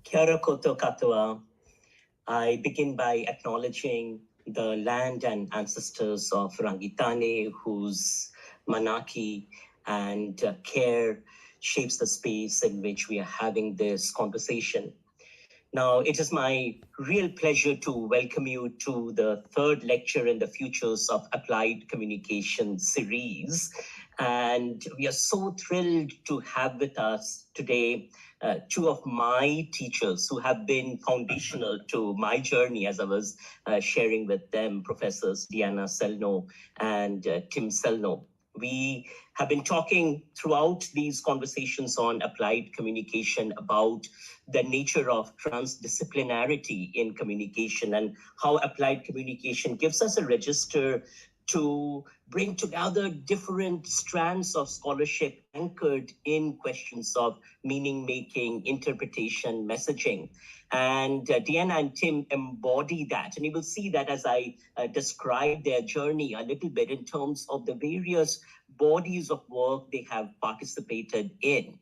Kia ora koutou katoa. I begin by acknowledging the land and ancestors of Rangitane, whose manaki and care shapes the space in which we are having this conversation. Now, it is my real pleasure to welcome you to the third lecture in the Futures of Applied Communication series. And we are so thrilled to have with us today two of my teachers who have been foundational to my journey as I was sharing with them, Professors Deanna Sellnow and Tim Sellnow. We have been talking throughout these conversations on applied communication about the nature of transdisciplinarity in communication and how applied communication gives us a register to bring together different strands of scholarship anchored in questions of meaning making, interpretation, messaging. And Deanna and Tim embody that. And you will see that as I describe their journey a little bit in terms of the various bodies of work they have participated in.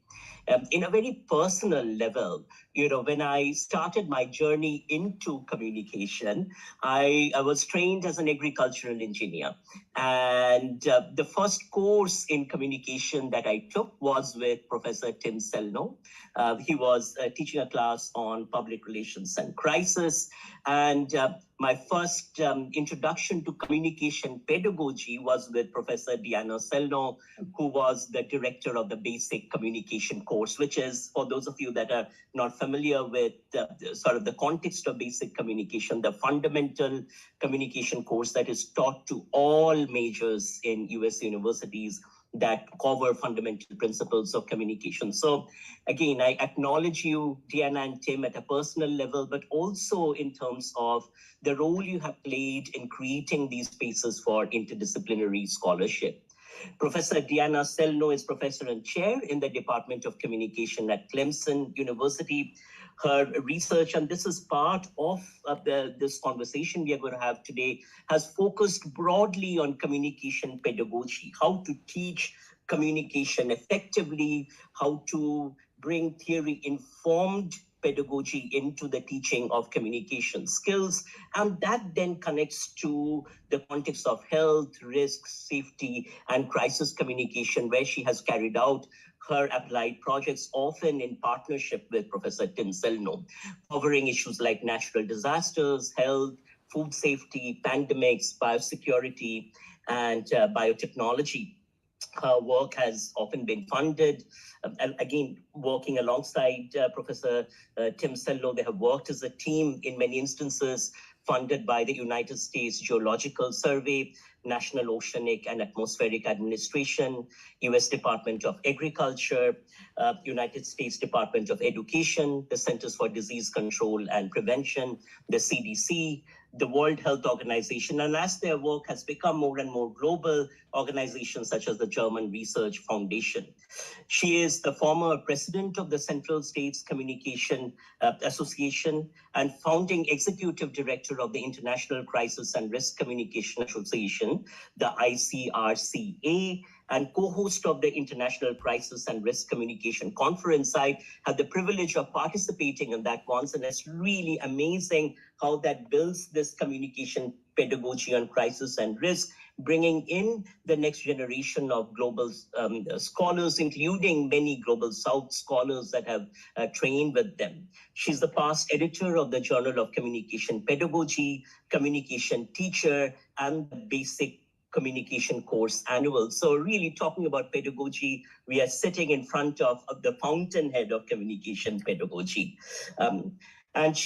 In a very personal level, when I started my journey into communication, I was trained as an agricultural engineer. And the first course in communication that I took was with Professor Tim Sellnow. He was teaching a class on public relations and crisis. And my first introduction to communication pedagogy was with Professor Deanna Sellnow, who was the director of the basic communication course, which is, for those of you that are not familiar with sort of the context of basic communication, the fundamental communication course that is taught to all majors in US universities that cover fundamental principles of communication. So again, I acknowledge you, Deanna and Tim, at a personal level, but also in terms of the role you have played in creating these spaces for interdisciplinary scholarship. Professor Deanna Sellnow is professor and chair in the Department of Communication at Clemson University. Her research, and this is part of this conversation we are going to have today, has focused broadly on communication pedagogy, how to teach communication effectively, how to bring theory-informed pedagogy into the teaching of communication skills. And that then connects to the context of health, risk, safety, and crisis communication, where she has carried out her applied projects, often in partnership with Professor Tim Sellnow, covering issues like natural disasters, health, food safety, pandemics, biosecurity, and biotechnology. Her work has often been funded. Again, working alongside Professor Tim Sellnow, they have worked as a team in many instances, funded by the United States Geological Survey, National Oceanic and Atmospheric Administration, US Department of Agriculture, United States Department of Education, the Centers for Disease Control and Prevention, the CDC, the World Health Organization, and as their work has become more and more global, organizations such as the German Research Foundation. She is the former president of the Central States Communication Association and founding executive director of the International Crisis and Risk Communication Association, the ICRCA, and co-host of the International Crisis and Risk Communication Conference. I had the privilege of participating in that once, and it's really amazing how that builds this communication pedagogy on crisis and risk, bringing in the next generation of global scholars, including many Global South scholars that have trained with them. She's the past editor of the Journal of Communication Pedagogy, communication teacher, and the basic communication course annual. So really talking about pedagogy, we are sitting in front of the fountainhead of communication pedagogy. And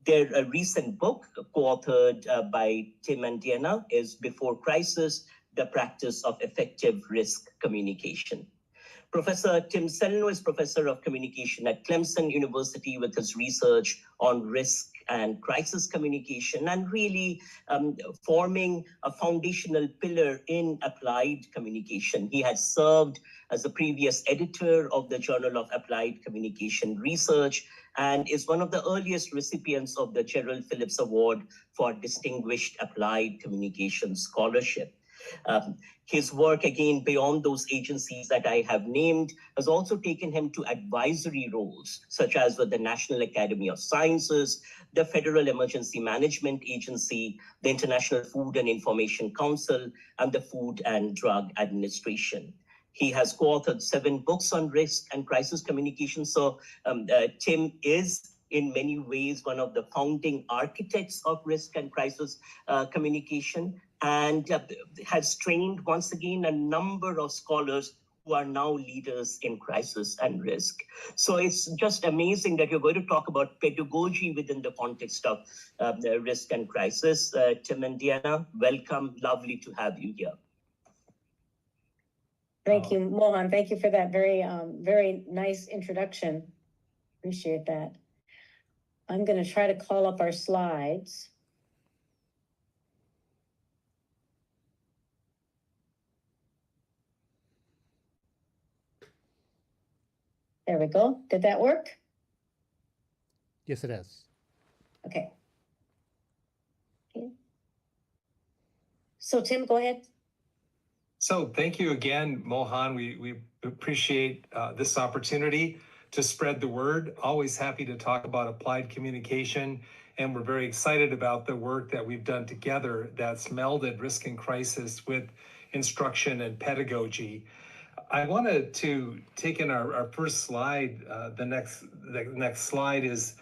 their recent book, co-authored by Tim and Deanna, is Before Crisis, The Practice of Effective Risk Communication. Professor Tim Sellnow is professor of communication at Clemson University with his research on risk and crisis communication, and really forming a foundational pillar in applied communication. He has served as the previous editor of the Journal of Applied Communication Research and is one of the earliest recipients of the Gerald Phillips Award for Distinguished Applied Communication Scholarship. His work, again, beyond those agencies that I have named, has also taken him to advisory roles, such as with the National Academy of Sciences, the Federal Emergency Management Agency, the International Food and Information Council, and the Food and Drug Administration. He has co-authored 7 books on risk and crisis communication. So Tim is in many ways one of the founding architects of risk and crisis communication, and has trained, once again, a number of scholars who are now leaders in crisis and risk. So it's just amazing that you're going to talk about pedagogy within the context of risk and crisis. Tim and Deanna, welcome. Lovely to have you here. Thank you, Mohan. Thank you for that very nice introduction. Appreciate that. I'm going to try to call up our slides. There we go. Did that work? Yes, it is. Okay. So Tim, go ahead. So thank you again, Mohan. We appreciate this opportunity to spread the word. Always happy to talk about applied communication. And we're very excited about the work that we've done together that's melded risk and crisis with instruction and pedagogy. I wanted to take in our first slide. The next slide is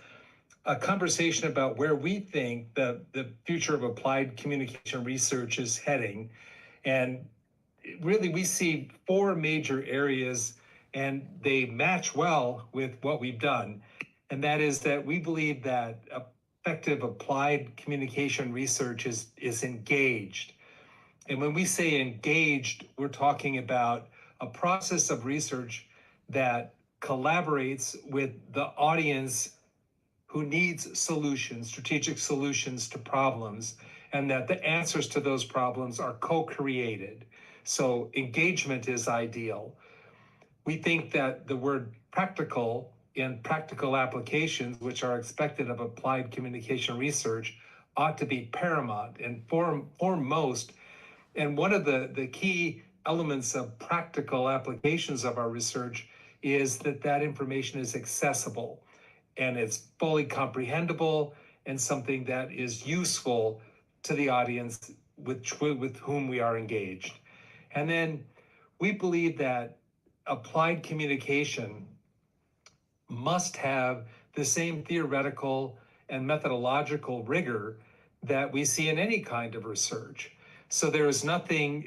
a conversation about where we think the future of applied communication research is heading. And really, we see 4 major areas, and they match well with what we've done. And that is that we believe that effective applied communication research is engaged. And when we say engaged, we're talking about a process of research that collaborates with the audience who needs solutions, strategic solutions to problems, and that the answers to those problems are co-created. So engagement is ideal. We think that the word practical and practical applications, which are expected of applied communication research, ought to be paramount and foremost. And one of the key elements of practical applications of our research is that information is accessible and it's fully comprehensible and something that is useful to the audience with whom we are engaged. And then we believe that applied communication must have the same theoretical and methodological rigor that we see in any kind of research. So there is nothing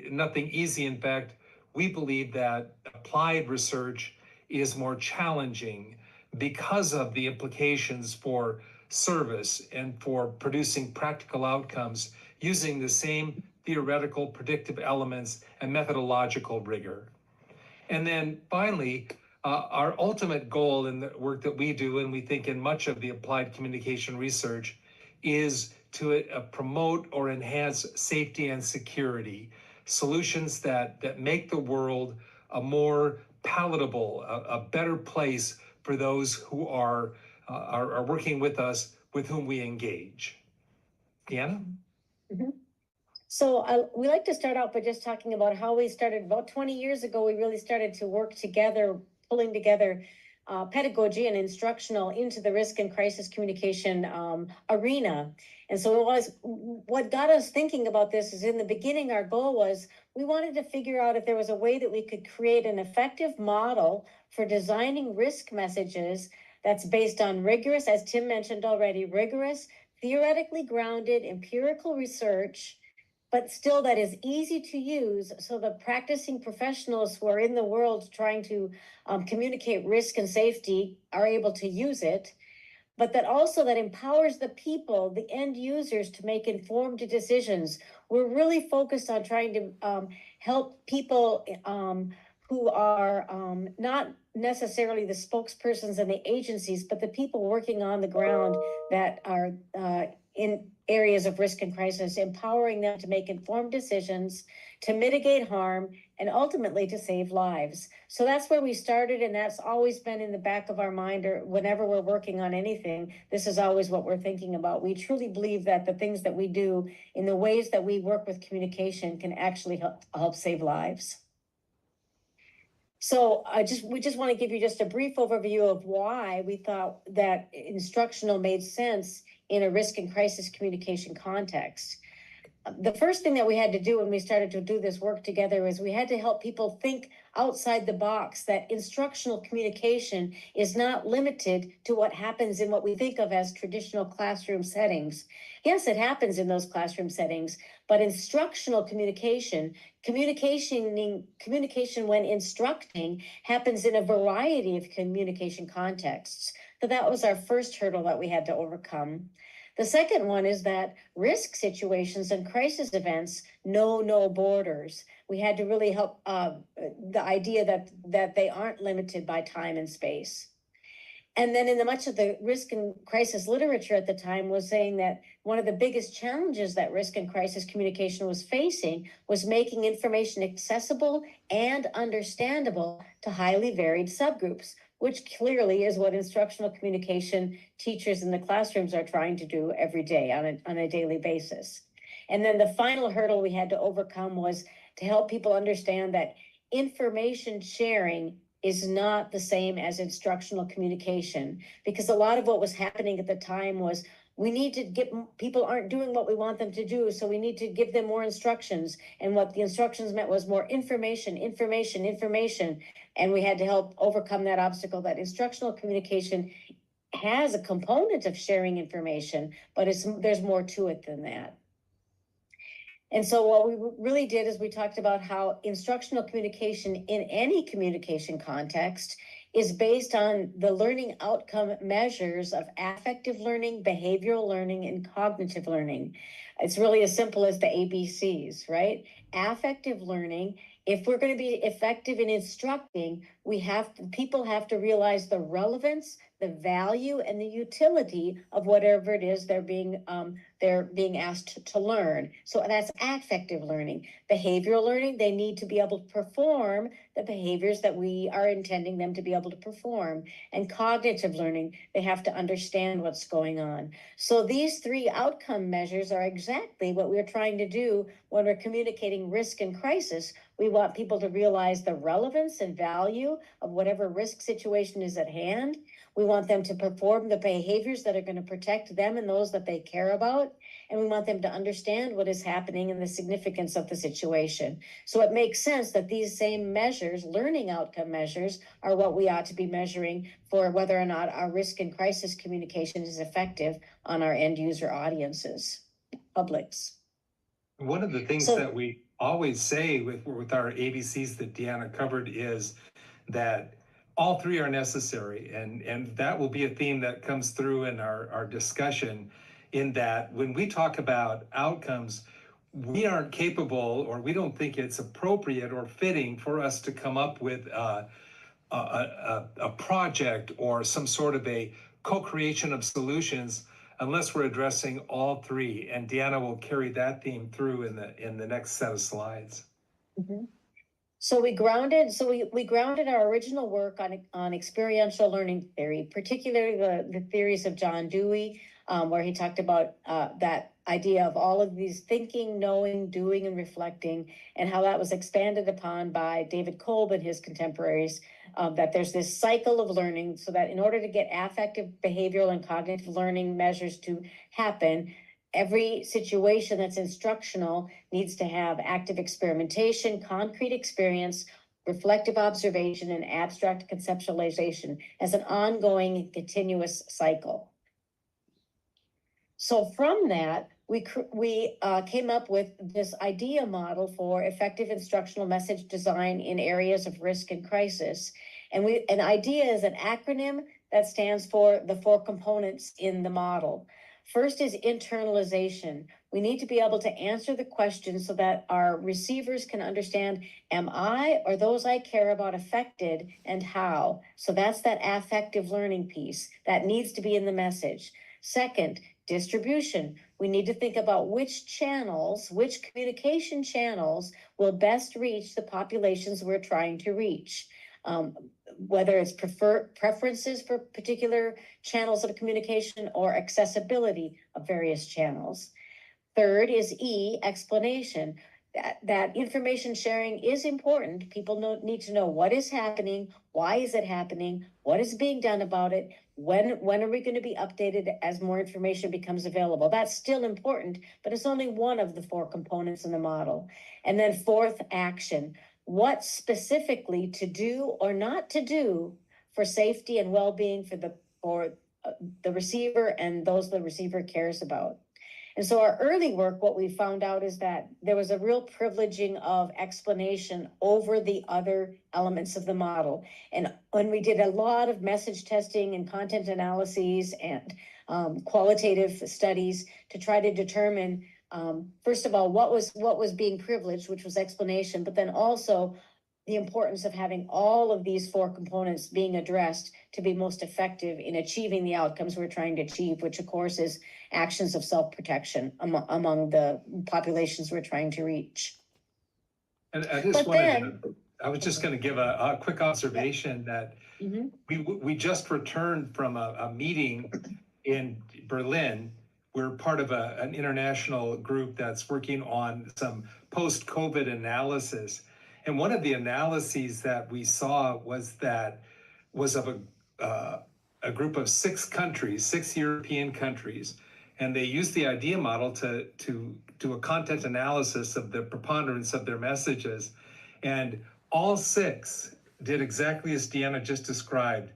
easy. In fact, we believe that applied research is more challenging because of the implications for service and for producing practical outcomes using the same theoretical predictive elements and methodological rigor. And then finally, our ultimate goal in the work that we do, and we think in much of the applied communication research, is to promote or enhance safety and security, solutions that make the world a more palatable, a better place for those who are working with us, with whom we engage. Deanna? Mm-hmm. So we like to start out by just talking about how we started. About 20 years ago, we really started to work together, pulling together pedagogy and instructional into the risk and crisis communication arena. And so it was, what got us thinking about this is, in the beginning, our goal was we wanted to figure out if there was a way that we could create an effective model for designing risk messages that's based on rigorous, as Tim mentioned already, rigorous, theoretically grounded, empirical research, but still that is easy to use, so the practicing professionals who are in the world trying to communicate risk and safety are able to use it, but that also that empowers the people, the end users, to make informed decisions. We're really focused on trying to help people who are not necessarily the spokespersons and the agencies, but the people working on the ground that are areas of risk and crisis, empowering them to make informed decisions, to mitigate harm, and ultimately to save lives. So that's where we started, and that's always been in the back of our mind, or whenever we're working on anything, this is always what we're thinking about. We truly believe that the things that we do in the ways that we work with communication can actually help save lives. So we just want to give you just a brief overview of why we thought that instructional made sense in a risk and crisis communication context. The first thing that we had to do when we started to do this work together is we had to help people think outside the box, that instructional communication is not limited to what happens in what we think of as traditional classroom settings. Yes, it happens in those classroom settings, but instructional communication when instructing happens in a variety of communication contexts. So that was our first hurdle that we had to overcome. The second one is that risk situations and crisis events know no borders. We had to really help the idea that they aren't limited by time and space. And then in much of the risk and crisis literature at the time was saying that one of the biggest challenges that risk and crisis communication was facing was making information accessible and understandable to highly varied subgroups, which clearly is what instructional communication teachers in the classrooms are trying to do every day on a daily basis. And then the final hurdle we had to overcome was to help people understand that information sharing is not the same as instructional communication, because a lot of what was happening at the time was we need to get, people aren't doing what we want them to do, so we need to give them more instructions. And what the instructions meant was more information. And we had to help overcome that obstacle, that instructional communication has a component of sharing information, but there's more to it than that. And so what we really did is we talked about how instructional communication in any communication context is based on the learning outcome measures of affective learning, behavioral learning, and cognitive learning. It's really as simple as the ABCs, right? Affective learning, if we're going to be effective in instructing, people have to realize the relevance, the value, and the utility of whatever it is they're being asked to learn. So that's affective learning. Behavioral learning, they need to be able to perform the behaviors that we are intending them to be able to perform. And cognitive learning, they have to understand what's going on. So these three outcome measures are exactly what we're trying to do when we're communicating risk and crisis. We want people to realize the relevance and value of whatever risk situation is at hand. We want them to perform the behaviors that are going to protect them and those that they care about. And we want them to understand what is happening and the significance of the situation. So it makes sense that these same measures, learning outcome measures, are what we ought to be measuring for whether or not our risk and crisis communication is effective on our end user audiences, publics. One of the things that we always say with our ABCs that Deanna covered is that all three are necessary, and that will be a theme that comes through in our discussion, in that when we talk about outcomes, we aren't capable, or we don't think it's appropriate or fitting for us to come up with a project or some sort of a co-creation of solutions unless we're addressing all three. And Deanna will carry that theme through in the next set of slides. Mm-hmm. So we grounded our original work on experiential learning theory, particularly the theories of John Dewey, where he talked about that idea of all of these thinking, knowing, doing, and reflecting, and how that was expanded upon by David Kolb and his contemporaries, that there's this cycle of learning, so that in order to get affective, behavioral, and cognitive learning measures to happen, every situation that's instructional needs to have active experimentation, concrete experience, reflective observation, and abstract conceptualization as an ongoing continuous cycle. So from that, we came up with this idea model for effective instructional message design in areas of risk and crisis. And an idea is an acronym that stands for the four components in the model. First is internalization. We need to be able to answer the question so that our receivers can understand, am I or those I care about affected, and how? So that's that affective learning piece that needs to be in the message. Second, Distribution. We need to think about which channels, which communication channels will best reach the populations we're trying to reach. Whether it's preferences for particular channels of communication or accessibility of various channels. Third is E, explanation. That information sharing is important. People need to know what is happening, why is it happening, what is being done about it, when are we going to be updated as more information becomes available. That's still important, but it's only one of the 4 components in the model. And then fourth, action. What specifically to do or not to do for safety and well-being for the receiver and those the receiver cares about. And so our early work, what we found out is that there was a real privileging of explanation over the other elements of the model. And when we did a lot of message testing and content analyses and qualitative studies to try to determine, first of all, what was being privileged, which was explanation, but then also the importance of having all of these 4 components being addressed to be most effective in achieving the outcomes we're trying to achieve, which of course is actions of self-protection among the populations we're trying to reach. And I was just going to give a quick observation that we just returned from a meeting in Berlin. We're part of an international group that's working on some post-COVID analysis. And one of the analyses that we saw was of a group of 6 countries, 6 European countries, and they used the IDEA model to do a content analysis of the preponderance of their messages. And all 6 did exactly as Deanna just described,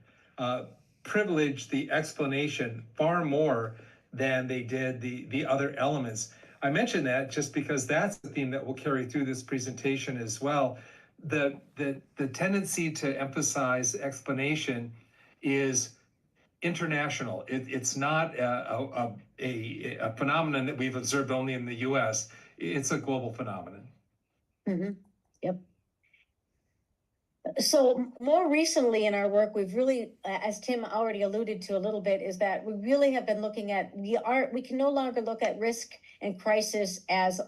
privileged the explanation far more than they did the other elements. I mention that just because that's the theme that will carry through this presentation as well. The tendency to emphasize explanation is international. It's not a phenomenon that we've observed only in the US. It's a global phenomenon. Yep. So more recently in our work, we've really, as Tim already alluded to a little bit, is that we really have been looking at, we can no longer look at risk and crisis as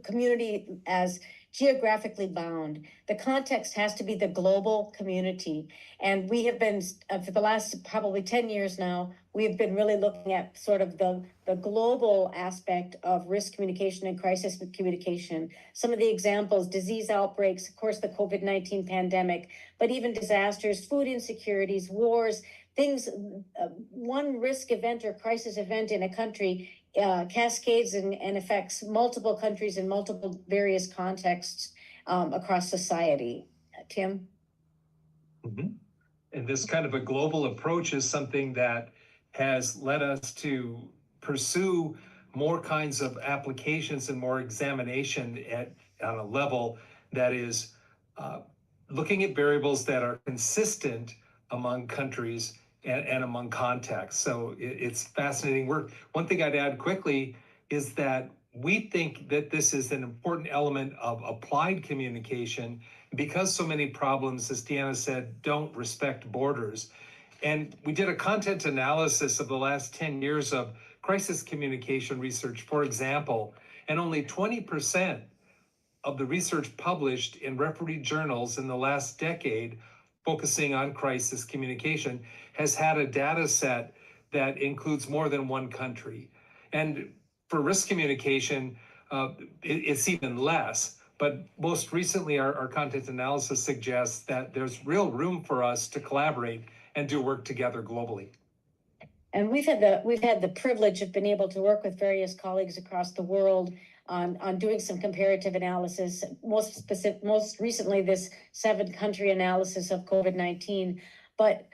community, as geographically bound. The context has to be the global community. And we have been, for the last probably 10 years now, we have been really looking at sort of the global aspect of risk communication and crisis communication. Some of the examples, disease outbreaks, of course, the COVID-19 pandemic, but even disasters, food insecurities, wars, things, one risk event or crisis event in a country cascades and affects multiple countries in multiple various contexts across society. Tim? And this kind of a global approach is something that has led us to pursue more kinds of applications and more examination on a level that is looking at variables that are consistent among countries and among contexts. So it's fascinating work. One thing I'd add quickly is that we think that this is an important element of applied communication because so many problems, as Deanna said, don't respect borders. And we did a content analysis of the last 10 years of crisis communication research, for example, and only 20% of the research published in refereed journals in the last decade focusing on crisis communication has had a data set that includes more than one country. And for risk communication, it's even less. But most recently, our content analysis suggests that there's real room for us to collaborate and do work together globally. And we've had the privilege of being able to work with various colleagues across the world on doing some comparative analysis. Most recently, this 7-country analysis of COVID-19. But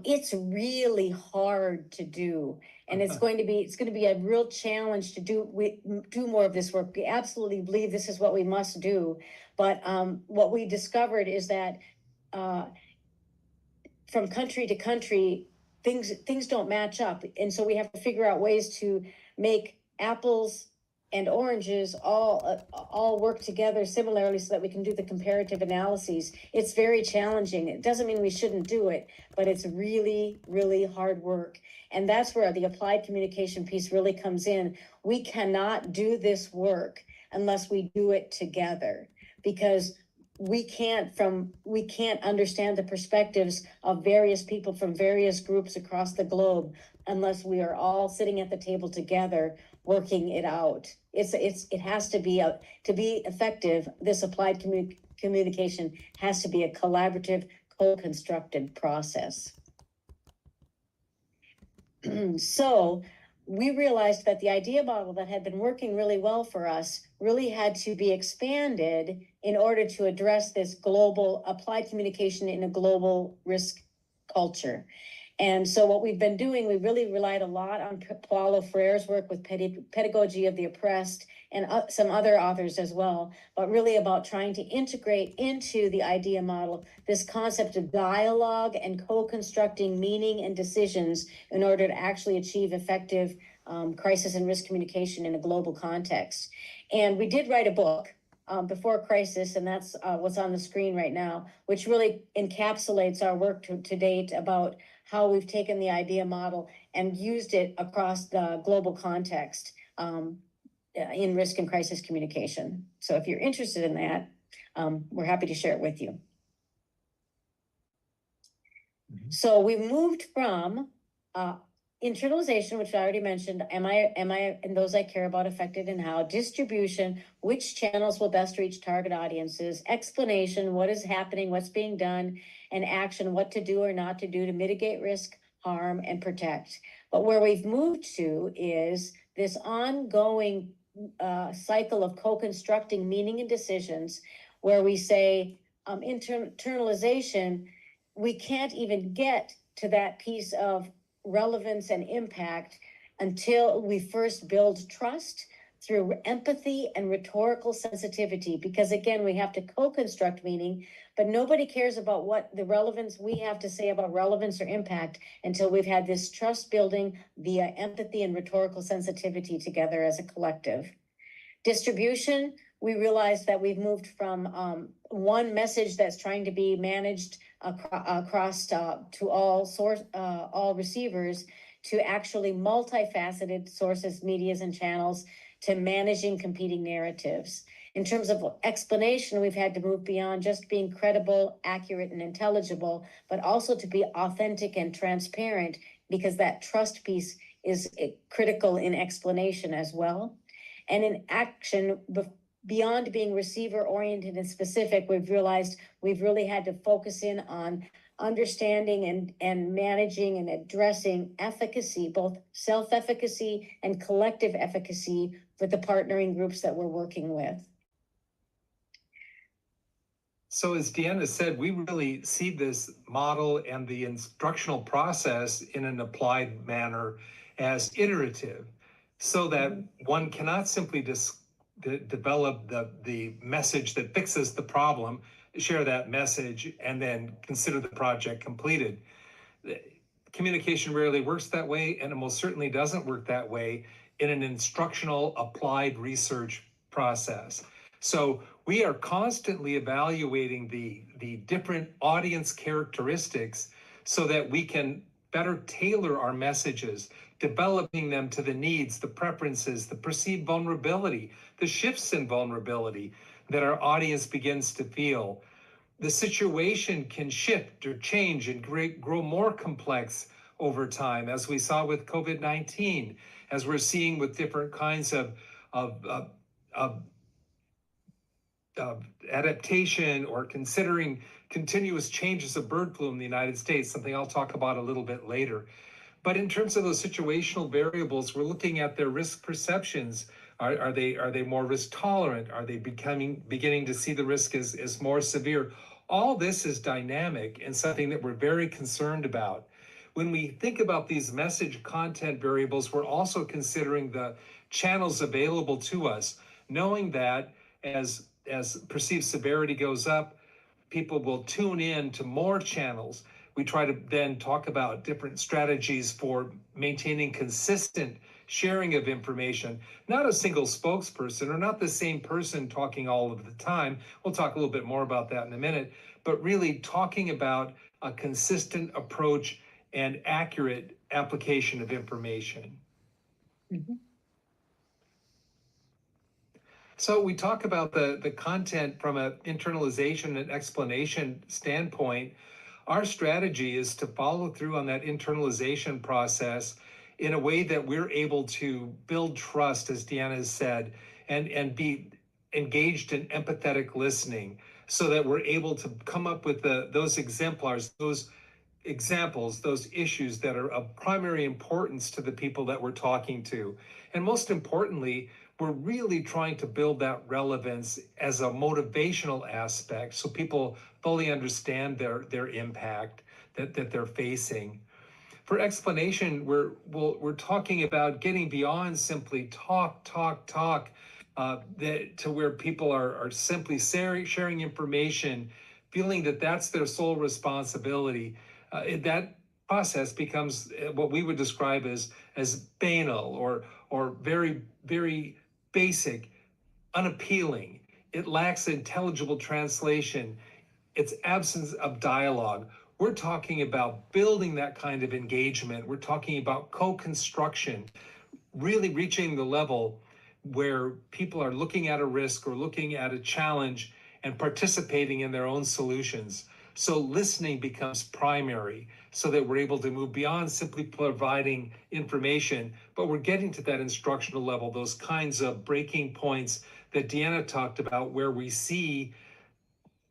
it's really hard to do, and it's going to be a real challenge to do more of this work. We absolutely believe this is what we must do, but what we discovered is that from country to country, things don't match up, and so we have to figure out ways to make apples and oranges all work together similarly so that we can do the comparative analyses. It's very challenging. It doesn't mean we shouldn't do it, but it's really, really hard work. And that's where the applied communication piece really comes in. We cannot do this work unless we do it together, because we can't understand the perspectives of various people from various groups across the globe unless we are all sitting at the table together working it out. It has to be to be effective. This applied communication has to be a collaborative, co-constructed process. So we realized that the idea model that had been working really well for us really had to be expanded in order to address this global applied communication in a global risk culture. And so what we've been doing, we really relied a lot on Paulo Freire's work with Pedagogy of the Oppressed and some other authors as well, but really about trying to integrate into the idea model this concept of dialogue and co-constructing meaning and decisions in order to actually achieve effective crisis and risk communication in a global context. And we did write a book, Before Crisis, and that's what's on the screen right now, which really encapsulates our work to date about how we've taken the idea model and used it across the global context in risk and crisis communication. So if you're interested in that, we're happy to share it with you. So we moved from internalization, which I already mentioned, am I and those I care about affected and how, distribution, which channels will best reach target audiences, explanation, what is happening, what's being done, and action, what to do or not to do to mitigate risk, harm, and protect. But where we've moved to is this ongoing cycle of co-constructing meaning and decisions, where we say internalization, we can't even get to that piece of relevance and impact until we first build trust through empathy and rhetorical sensitivity, because again, we have to co-construct meaning, but nobody cares about what the relevance we have to say about relevance or impact until we've had this trust building via empathy and rhetorical sensitivity together as a collective. Distribution, we realized that we've moved from one message that's trying to be managed across to all receivers to actually multifaceted sources, medias, and channels to managing competing narratives. In terms of explanation, we've had to move beyond just being credible, accurate, and intelligible, but also to be authentic and transparent, because that trust piece is critical in explanation as well. And in action, beyond being receiver-oriented and specific, we've realized we've really had to focus in on understanding and managing and addressing efficacy, both self-efficacy and collective efficacy with the partnering groups that we're working with. So as Deanna said, we really see this model and the instructional process in an applied manner as iterative, so that one cannot simply develop the message that fixes the problem, share that message, and then consider the project completed. Communication rarely works that way, and it most certainly doesn't work that way in an instructional applied research process. So we are constantly evaluating the different audience characteristics so that we can better tailor our messages, developing them to the needs, the preferences, the perceived vulnerability, the shifts in vulnerability that our audience begins to feel. The situation can shift or change and grow more complex over time, as we saw with COVID-19, as we're seeing with different kinds of adaptation or considering continuous changes of bird flu in the United States, something I'll talk about a little bit later. But in terms of those situational variables, we're looking at their risk perceptions. Are they more risk tolerant? Are they beginning to see the risk as more severe? All this is dynamic and something that we're very concerned about. When we think about these message content variables, we're also considering the channels available to us, knowing that as perceived severity goes up, people will tune in to more channels. We try to then talk about different strategies for maintaining consistent sharing of information, not a single spokesperson or not the same person talking all of the time. We'll talk a little bit more about that in a minute, but really talking about a consistent approach and accurate application of information. Mhm. So we talk about the content from an internalization and explanation standpoint. Our strategy is to follow through on that internalization process in a way that we're able to build trust, as Deanna has said, and be engaged in empathetic listening so that we're able to come up with those exemplars, those examples, those issues that are of primary importance to the people that we're talking to. And most importantly, we're really trying to build that relevance as a motivational aspect so people fully understand their impact that they're facing. For explanation, we're talking about getting beyond simply talk, to where people are simply sharing information, feeling that that's their sole responsibility. That process becomes what we would describe as banal or very, very basic, unappealing. It lacks intelligible translation. It's absence of dialogue. We're talking about building that kind of engagement. We're talking about co-construction, really reaching the level where people are looking at a risk or looking at a challenge and participating in their own solutions. So listening becomes primary so that we're able to move beyond simply providing information, but we're getting to that instructional level, those kinds of breaking points that Deanna talked about, where we see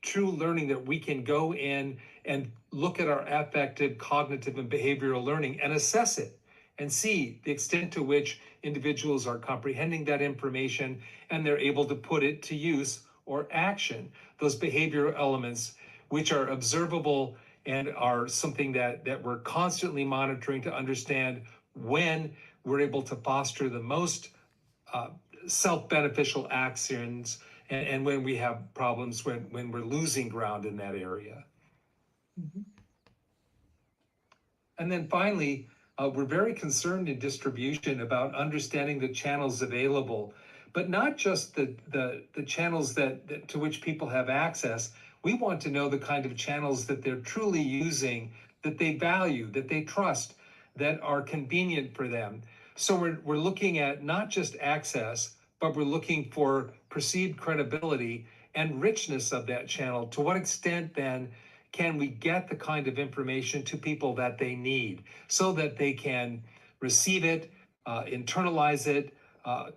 true learning, that we can go in and look at our affective, cognitive, and behavioral learning and assess it and see the extent to which individuals are comprehending that information and they're able to put it to use or action, those behavioral elements which are observable and are something that we're constantly monitoring to understand when we're able to foster the most self-beneficial actions and when we have problems, when we're losing ground in that area. Mhm. And then finally, we're very concerned in distribution about understanding the channels available, but not just the channels that to which people have access. We want to know the kind of channels that they're truly using, that they value, that they trust, that are convenient for them. So we're looking at not just access, but we're looking for perceived credibility and richness of that channel. To what extent then can we get the kind of information to people that they need so that they can receive it, internalize it,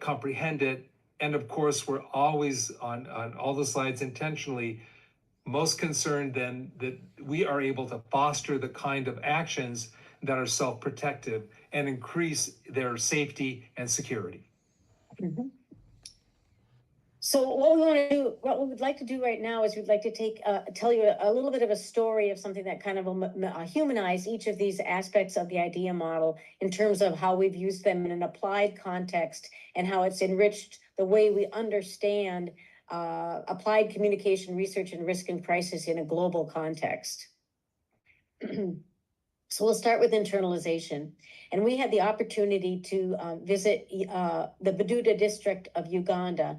comprehend it? And of course, we're always on all the slides intentionally most concerned then that we are able to foster the kind of actions that are self-protective and increase their safety and security. Mhm. So what we want to do, what we would like to do right now is we'd like to tell you a little bit of a story of something that kind of humanize each of these aspects of the idea model in terms of how we've used them in an applied context and how it's enriched the way we understand applied communication research and risk and crisis in a global context. So we'll start with internalization. And we had the opportunity to visit the Bududa district of Uganda.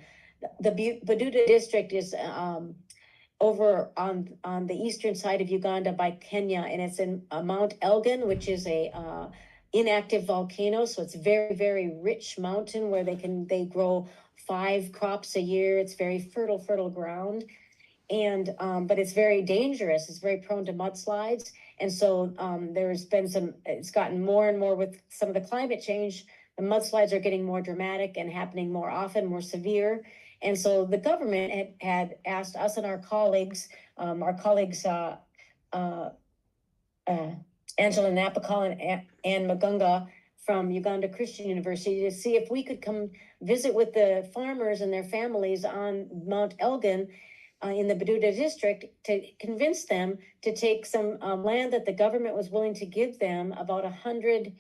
The Bududa district is over on the eastern side of Uganda by Kenya, and it's in Mount Elgon, which is a inactive volcano. So it's very, very rich mountain where they grow 5 crops a year. It's very fertile ground. And but it's very dangerous. It's very prone to mudslides. And so there's been it's gotten more and more with some of the climate change. The mudslides are getting more dramatic and happening more often, more severe. And so the government had asked us and our colleagues, Angela Napakal and Anne Magunga from Uganda Christian University, to see if we could come visit with the farmers and their families on Mount Elgon in the Bududa district to convince them to take some land that the government was willing to give them about 100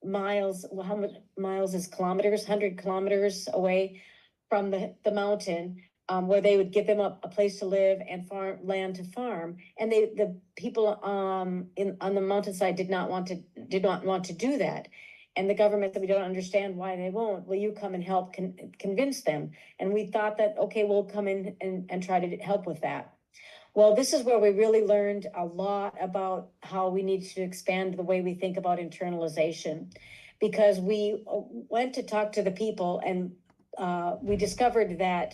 miles. Well, how much miles is kilometers? 100 kilometers away from the mountain, where they would give them a place to live and farm land to farm. And the people on the mountainside did not want to do that. And the government said, we don't understand why they won't. Will you come and help convince them? And we thought that, okay, we'll come in and try to help with that. Well, this is where we really learned a lot about how we need to expand the way we think about internalization, because we went to talk to the people, and we discovered that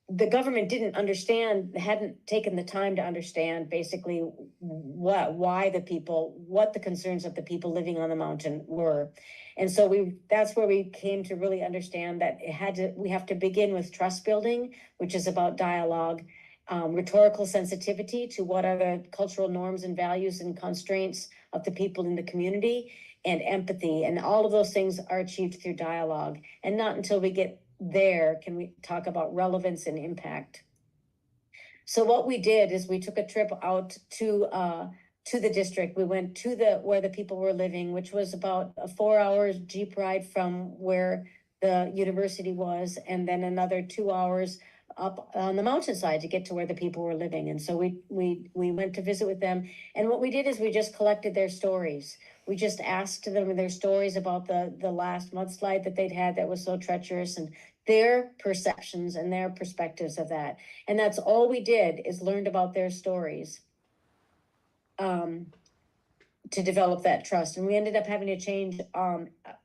the government didn't understand, hadn't taken the time to understand basically what the concerns of the people living on the mountain were. And so that's where we came to really understand that we have to begin with trust building, which is about dialogue, rhetorical sensitivity to what are the cultural norms and values and constraints of the people in the community, and empathy. And all of those things are achieved through dialogue. And not until we get there can we talk about relevance and impact. So what we did is we took a trip out to the district. We went to where the people were living, which was about a 4-hour Jeep ride from where the university was, and then another 2 hours up on the mountainside to get to where the people were living. And so we went to visit with them. And what we did is we just collected their stories. We just asked them their stories about the last mudslide that they'd had that was so treacherous, and their perceptions and their perspectives of that. And that's all we did, is learned about their stories to develop that trust. And we ended up having to change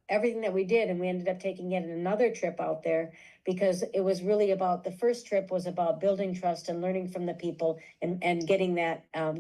everything that we did, and we ended up taking yet another trip out there, because it was really about, the first trip was about building trust and learning from the people and getting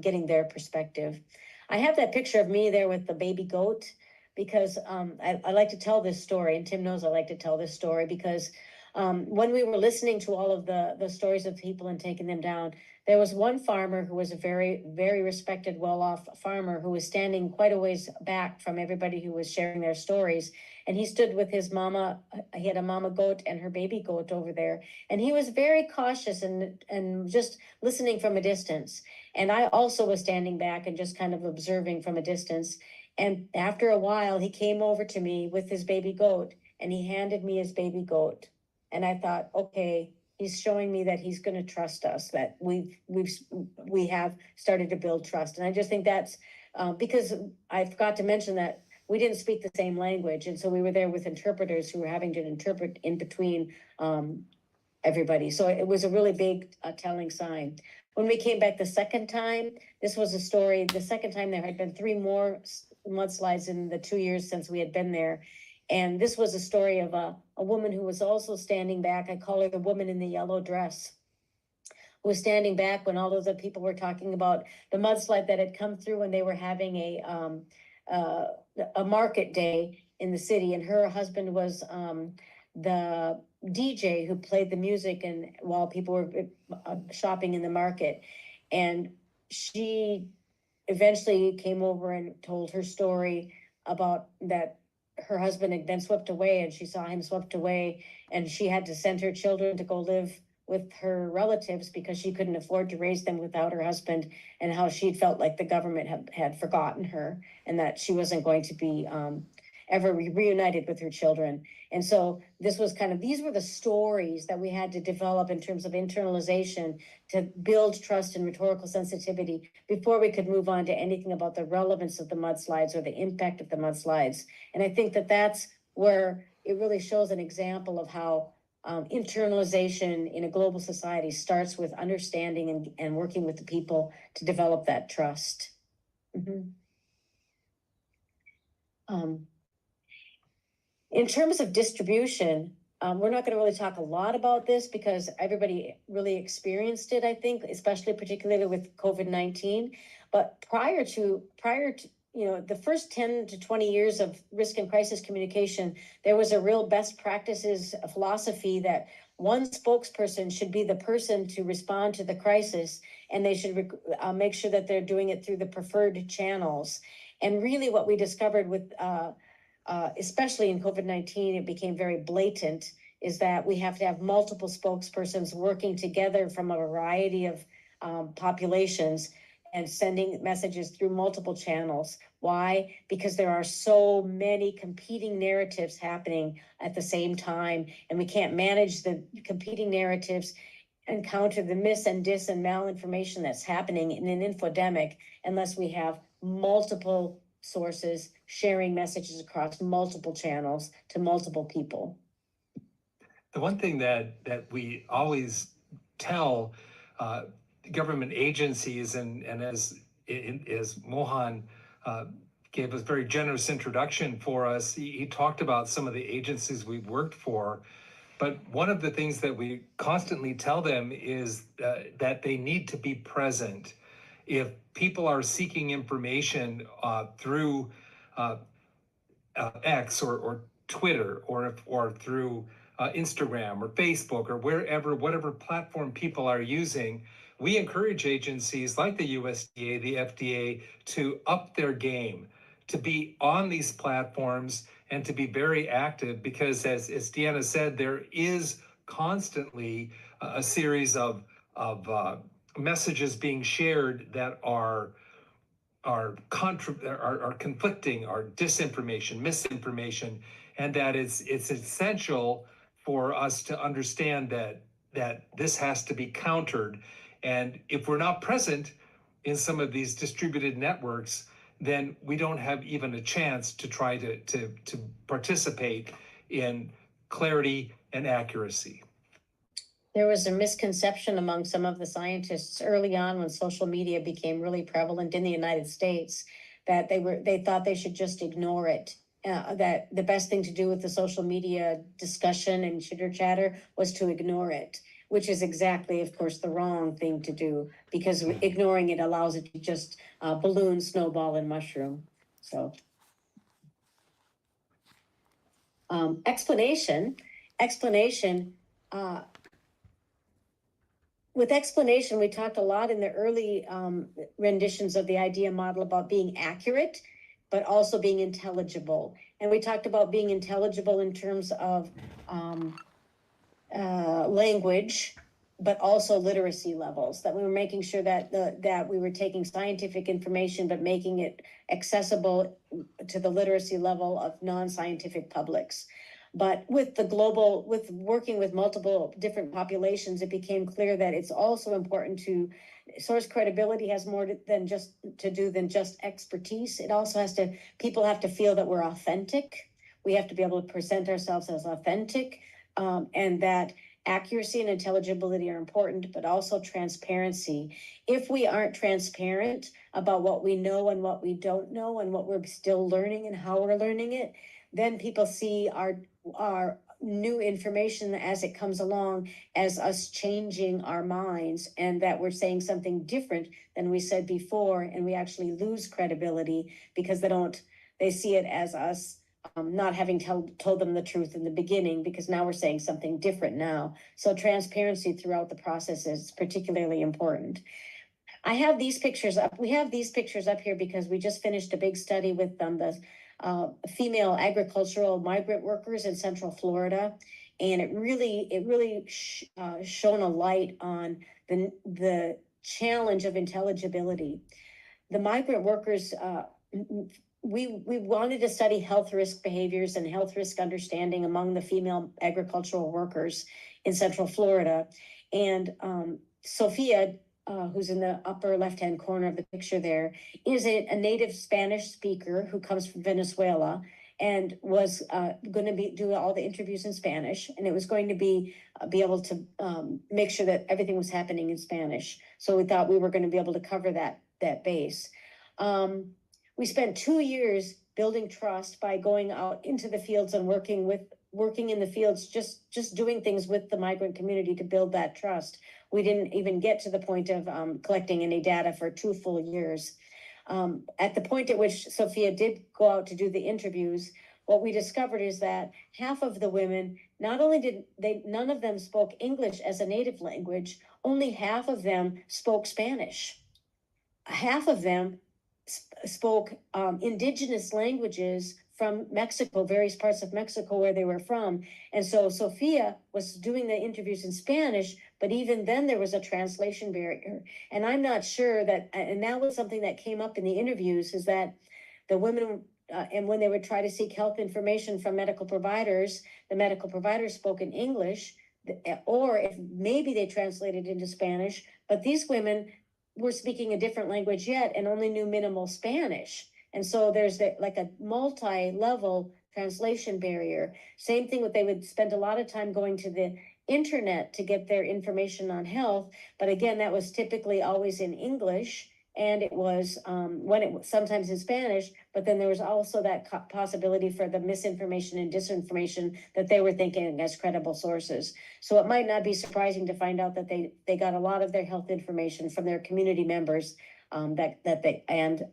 getting their perspective. I have that picture of me there with the baby goat, because I like to tell this story, and Tim knows I like to tell this story, because when we were listening to all of the stories of people and taking them down, there was one farmer who was a very, very respected, well-off farmer, who was standing quite a ways back from everybody who was sharing their stories. And he stood with his mama. He had a mama goat and her baby goat over there. And he was very cautious and just listening from a distance. And I also was standing back and just kind of observing from a distance. And after a while, he came over to me with his baby goat, and he handed me his baby goat. And I thought, okay, he's showing me that he's going to trust us, that we have started to build trust. And I just think that's because I forgot to mention that we didn't speak the same language. And so we were there with interpreters who were having to interpret in between everybody. So it was a really big telling sign. When we came back the second time, this was a story. The second time, there had been 3 more mudslides in the 2 years since we had been there. And this was a story of a woman who was also standing back. I call her the woman in the yellow dress, who was standing back when all of the people were talking about the mudslide that had come through when they were having a market day in the city. And her husband was the DJ who played the music and while people were shopping in the market. And she eventually came over and told her story about that her husband had been swept away, and she saw him swept away, and she had to send her children to go live with her relatives because she couldn't afford to raise them without her husband, and how she felt like the government had forgotten her, and that she wasn't going to be ever reunited with her children. And so this was these were the stories that we had to develop in terms of internalization to build trust and rhetorical sensitivity before we could move on to anything about the relevance of the mudslides or the impact of the mudslides. And I think that that's where it really shows an example of how internalization in a global society starts with understanding and working with the people to develop that trust. Mm-hmm. In terms of distribution, we're not going to really talk a lot about this because everybody really experienced it, I think, especially particularly with COVID-19. But prior to the first 10 to 20 years of risk and crisis communication, there was a real best practices philosophy that one spokesperson should be the person to respond to the crisis, and they should make sure that they're doing it through the preferred channels. And really what we discovered with especially in COVID-19, it became very blatant, is that we have to have multiple spokespersons working together from a variety of populations and sending messages through multiple channels. Why? Because there are so many competing narratives happening at the same time, and we can't manage the competing narratives and counter the mis and dis and malinformation that's happening in an infodemic unless we have multiple sources, sharing messages across multiple channels to multiple people. The one thing that we always tell government agencies, and as Mohan gave a very generous introduction for us, he talked about some of the agencies we've worked for. But one of the things that we constantly tell them is that they need to be present. If people are seeking information through X or Twitter or through Instagram or Facebook or whatever platform people are using, we encourage agencies like the USDA, the FDA to up their game, to be on these platforms and to be very active, because as Deanna said, there is constantly a series of messages being shared that are conflicting, are disinformation, misinformation, and that it's essential for us to understand that this has to be countered. And if we're not present in some of these distributed networks, then we don't have even a chance to try to participate in clarity and accuracy. There was a misconception among some of the scientists early on when social media became really prevalent in the United States that they thought they should just ignore it. That the best thing to do with the social media discussion and chitter chatter was to ignore it, which is exactly, of course, the wrong thing to do, because ignoring it allows it to just balloon, snowball, and mushroom. So explanation. With explanation, we talked a lot in the early renditions of the idea model about being accurate, but also being intelligible. And we talked about being intelligible in terms of language, but also literacy levels, that we were making sure that we were taking scientific information, but making it accessible to the literacy level of non-scientific publics. But with working with multiple different populations, it became clear that it's also important to source credibility has more than just expertise. It also people have to feel that we're authentic. We have to be able to present ourselves as authentic, and that accuracy and intelligibility are important, but also transparency. If we aren't transparent about what we know and what we don't know and what we're still learning and how we're learning it, then people see our new information as it comes along as us changing our minds, and that we're saying something different than we said before, and we actually lose credibility because they see it as us not having told them the truth in the beginning, because now we're saying something different now. So transparency throughout the process is particularly important. I have these pictures up. We have these pictures up here because we just finished a big study with the female agricultural migrant workers in Central Florida, and it really shone a light on the challenge of intelligibility. The migrant workers, we wanted to study health risk behaviors and health risk understanding among the female agricultural workers in Central Florida, and Sophia, who's in the upper left-hand corner of the picture there, is a native Spanish speaker who comes from Venezuela and was going to do all the interviews in Spanish, and it was going to be able to make sure that everything was happening in Spanish. So we thought we were going to be able to cover that base. We spent 2 years building trust by going out into the fields and working in the fields, just doing things with the migrant community to build that trust. We didn't even get to the point of collecting any data for 2 full years. At the point at which Sophia did go out to do the interviews, what we discovered is that half of the women, none of them spoke English as a native language, only half of them spoke Spanish. Half of them spoke indigenous languages from Mexico, various parts of Mexico where they were from. And so Sophia was doing the interviews in Spanish, but even then there was a translation barrier. And I'm not sure and that was something that came up in the interviews, is that the women, and when they would try to seek health information from medical providers, the medical providers spoke in English, or if maybe they translated into Spanish, but these women were speaking a different language yet and only knew minimal Spanish. And so there's like a multi-level translation barrier. Same thing with, they would spend a lot of time going to the internet to get their information on health. But again, that was typically always in English, and it was when it was sometimes in Spanish, but then there was also that possibility for the misinformation and disinformation that they were thinking as credible sources. So it might not be surprising to find out that they got a lot of their health information from their community members, and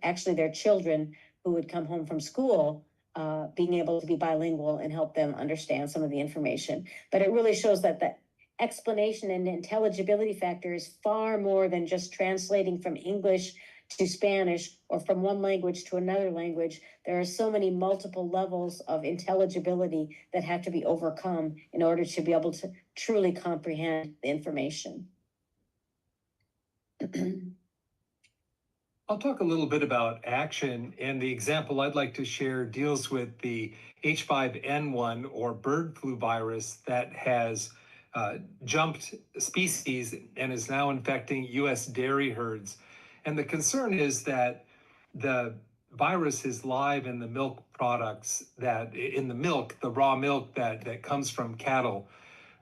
actually their children who would come home from school, being able to be bilingual and help them understand some of the information. But it really shows that the explanation and intelligibility factor is far more than just translating from English to Spanish or from one language to another language. There are so many multiple levels of intelligibility that have to be overcome in order to be able to truly comprehend the information. I'll talk a little bit about action, and the example I'd like to share deals with the H5N1 or bird flu virus that has jumped species and is now infecting U.S. dairy herds. And the concern is that the virus is live in the milk products, that in the milk, the raw milk that comes from cattle.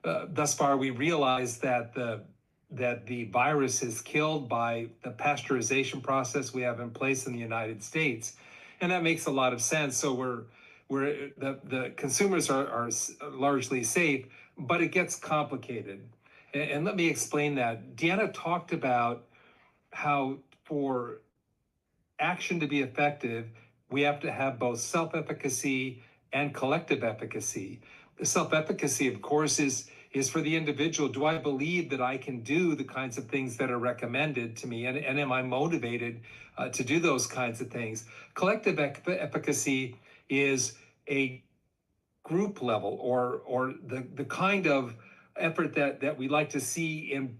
Thus far, we realize that the virus is killed by the pasteurization process we have in place in the United States. And that makes a lot of sense. So the consumers are largely safe, but it gets complicated. And let me explain that. Deanna talked about how for action to be effective, we have to have both self-efficacy and collective efficacy. The self-efficacy, of course, is for the individual. Do I believe that I can do the kinds of things that are recommended to me? And am I motivated to do those kinds of things? Collective efficacy is a group level or the kind of effort that we like to see in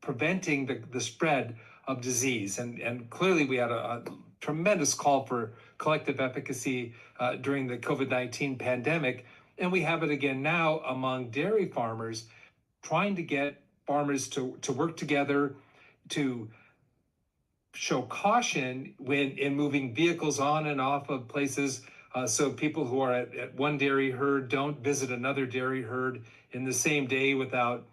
preventing the spread of disease. And clearly we had a tremendous call for collective efficacy during the COVID-19 pandemic. And we have it again now among dairy farmers, trying to get farmers to work together, to show caution in moving vehicles on and off of places. So people who are at one dairy herd don't visit another dairy herd in the same day without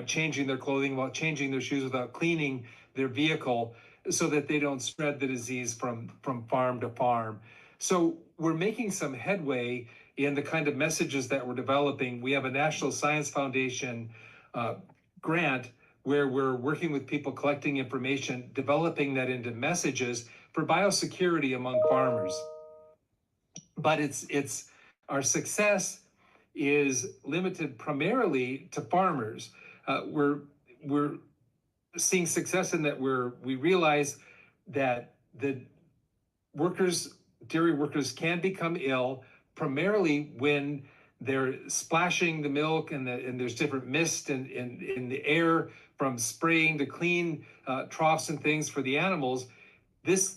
changing their clothing, without changing their shoes, without cleaning their vehicle, so that they don't spread the disease from farm to farm. So we're making some headway in the kind of messages that we're developing. We have a National Science Foundation grant where we're working with people, collecting information, developing that into messages for biosecurity among farmers. But it's our success is limited primarily to farmers. We're seeing success in that we realize that the dairy workers can become ill, primarily when they're splashing the milk and there's different mist in the air from spraying to clean troughs and things for the animals. This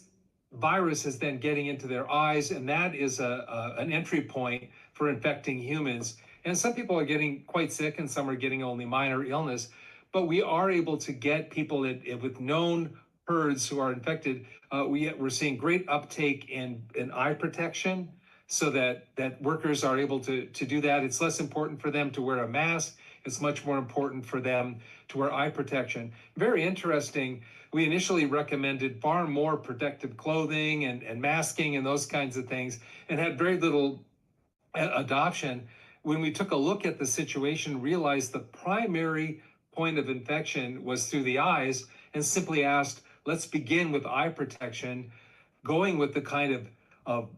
virus is then getting into their eyes, and that is an entry point for infecting humans. And some people are getting quite sick and some are getting only minor illness, but we are able to get people with known herds who are infected. We're seeing great uptake in eye protection, so that workers are able to do that. It's less important for them to wear a mask. It's much more important for them to wear eye protection. Very interesting. We initially recommended far more protective clothing and masking and those kinds of things, and had very little adoption. When we took a look at the situation, realized the primary point of infection was through the eyes, and simply asked, let's begin with eye protection, going with the kind of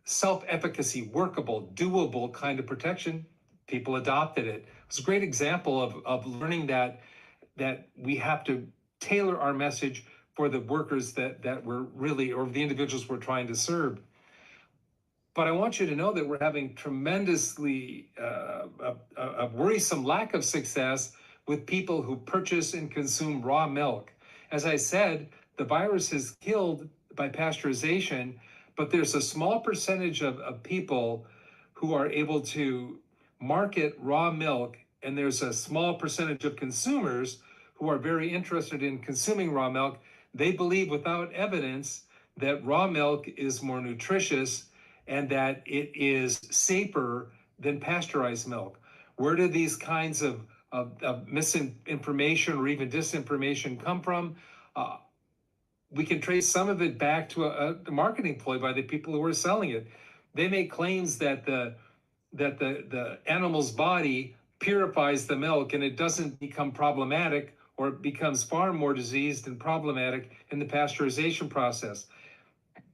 self-efficacy, workable, doable kind of protection. People adopted it. It was a great example of learning that we have to tailor our message for the workers that we're really, or the individuals we're trying to serve. But I want you to know that we're having tremendously a worrisome lack of success with people who purchase and consume raw milk. As I said, the virus is killed by pasteurization, but there's a small percentage of people who are able to market raw milk, and there's a small percentage of consumers who are very interested in consuming raw milk. They believe without evidence that raw milk is more nutritious and that it is safer than pasteurized milk. Where do these kinds of misinformation or even disinformation come from? We can trace some of it back to a marketing ploy by the people who are selling it. They make claims that the animal's body purifies the milk and it doesn't become problematic, or it becomes far more diseased and problematic in the pasteurization process.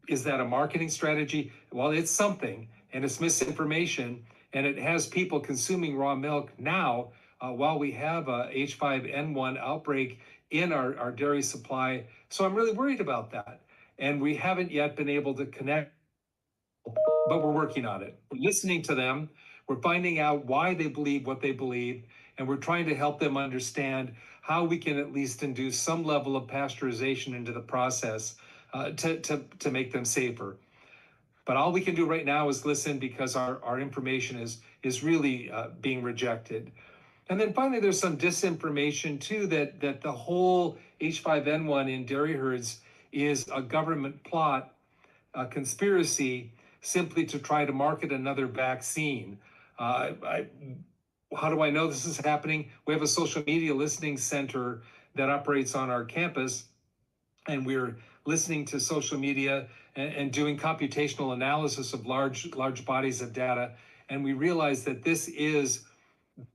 Is that a marketing strategy? Well, it's something, and it's misinformation, and it has people consuming raw milk now while we have a H5N1 outbreak in our dairy supply. So I'm really worried about that. And we haven't yet been able to connect, but we're working on it. We're listening to them. We're finding out why they believe what they believe, and we're trying to help them understand how we can at least induce some level of pasteurization into the process to make them safer. But all we can do right now is listen, because our information is really being rejected. And then finally, there's some disinformation too, that the whole H5N1 in dairy herds is a government plot, a conspiracy, simply to try to market another vaccine. How do I know this is happening? We have a social media listening center that operates on our campus, and we're listening to social media and doing computational analysis of large bodies of data. And we realize that this is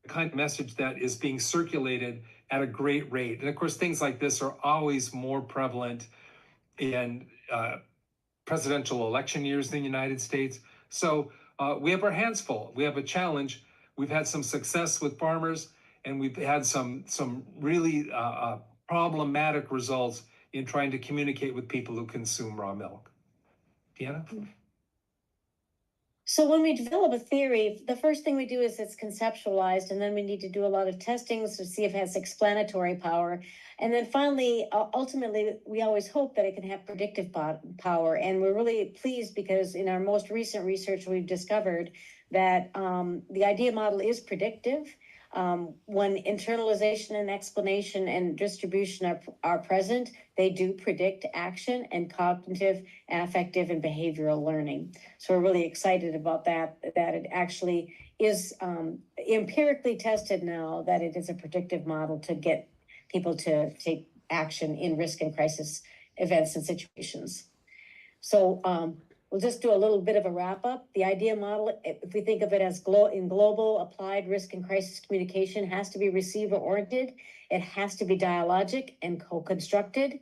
the kind of message that is being circulated at a great rate. And of course, things like this are always more prevalent in presidential election years in the United States. So we have our hands full. We have a challenge. We've had some success with farmers, and we've had some really problematic results in trying to communicate with people who consume raw milk. Deanna? So when we develop a theory, the first thing we do is it's conceptualized, and then we need to do a lot of testing to see if it has explanatory power. And then finally, ultimately, we always hope that it can have predictive power. And we're really pleased because in our most recent research, we've discovered that the idea model is predictive. When internalization and explanation and distribution are present, they do predict action and cognitive, affective, and behavioral learning. So we're really excited about that it actually is empirically tested now, that it is a predictive model to get people to take action in risk and crisis events and situations. So we'll just do a little bit of a wrap up. The idea model, if we think of it as global applied risk and crisis communication, has to be receiver oriented. It has to be dialogic and co-constructed.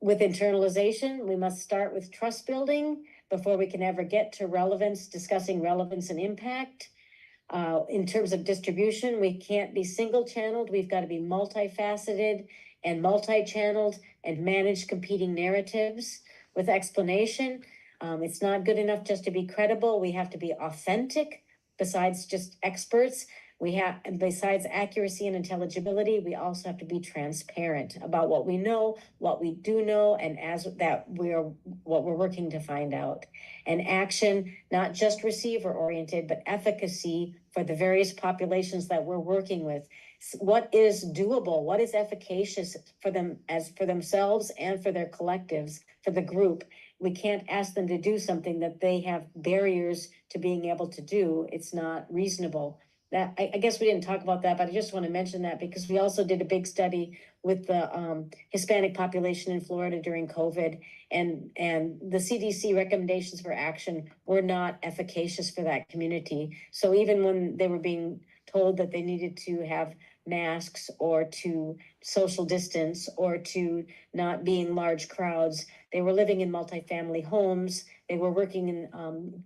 With internalization, we must start with trust building before we can ever get to relevance, discussing relevance and impact. In terms of distribution, we can't be single channeled. We've got to be multifaceted and multi-channeled and manage competing narratives. With explanation, it's not good enough just to be credible. We have to be authentic. Besides just experts, and besides accuracy and intelligibility, we also have to be transparent about what we know, what we do know, and what we're working to find out. And action, not just receiver oriented, but efficacy for the various populations that we're working with. What is doable? What is efficacious for them, as for themselves and for their collectives, for the group? We can't ask them to do something that they have barriers to being able to do. It's not reasonable. That I guess we didn't talk about that, but I just want to mention that because we also did a big study with the Hispanic population in Florida during COVID, and the CDC recommendations for action were not efficacious for that community. So even when they were being told that they needed to have masks or to social distance or to not be in large crowds, they were living in multifamily homes. They were working in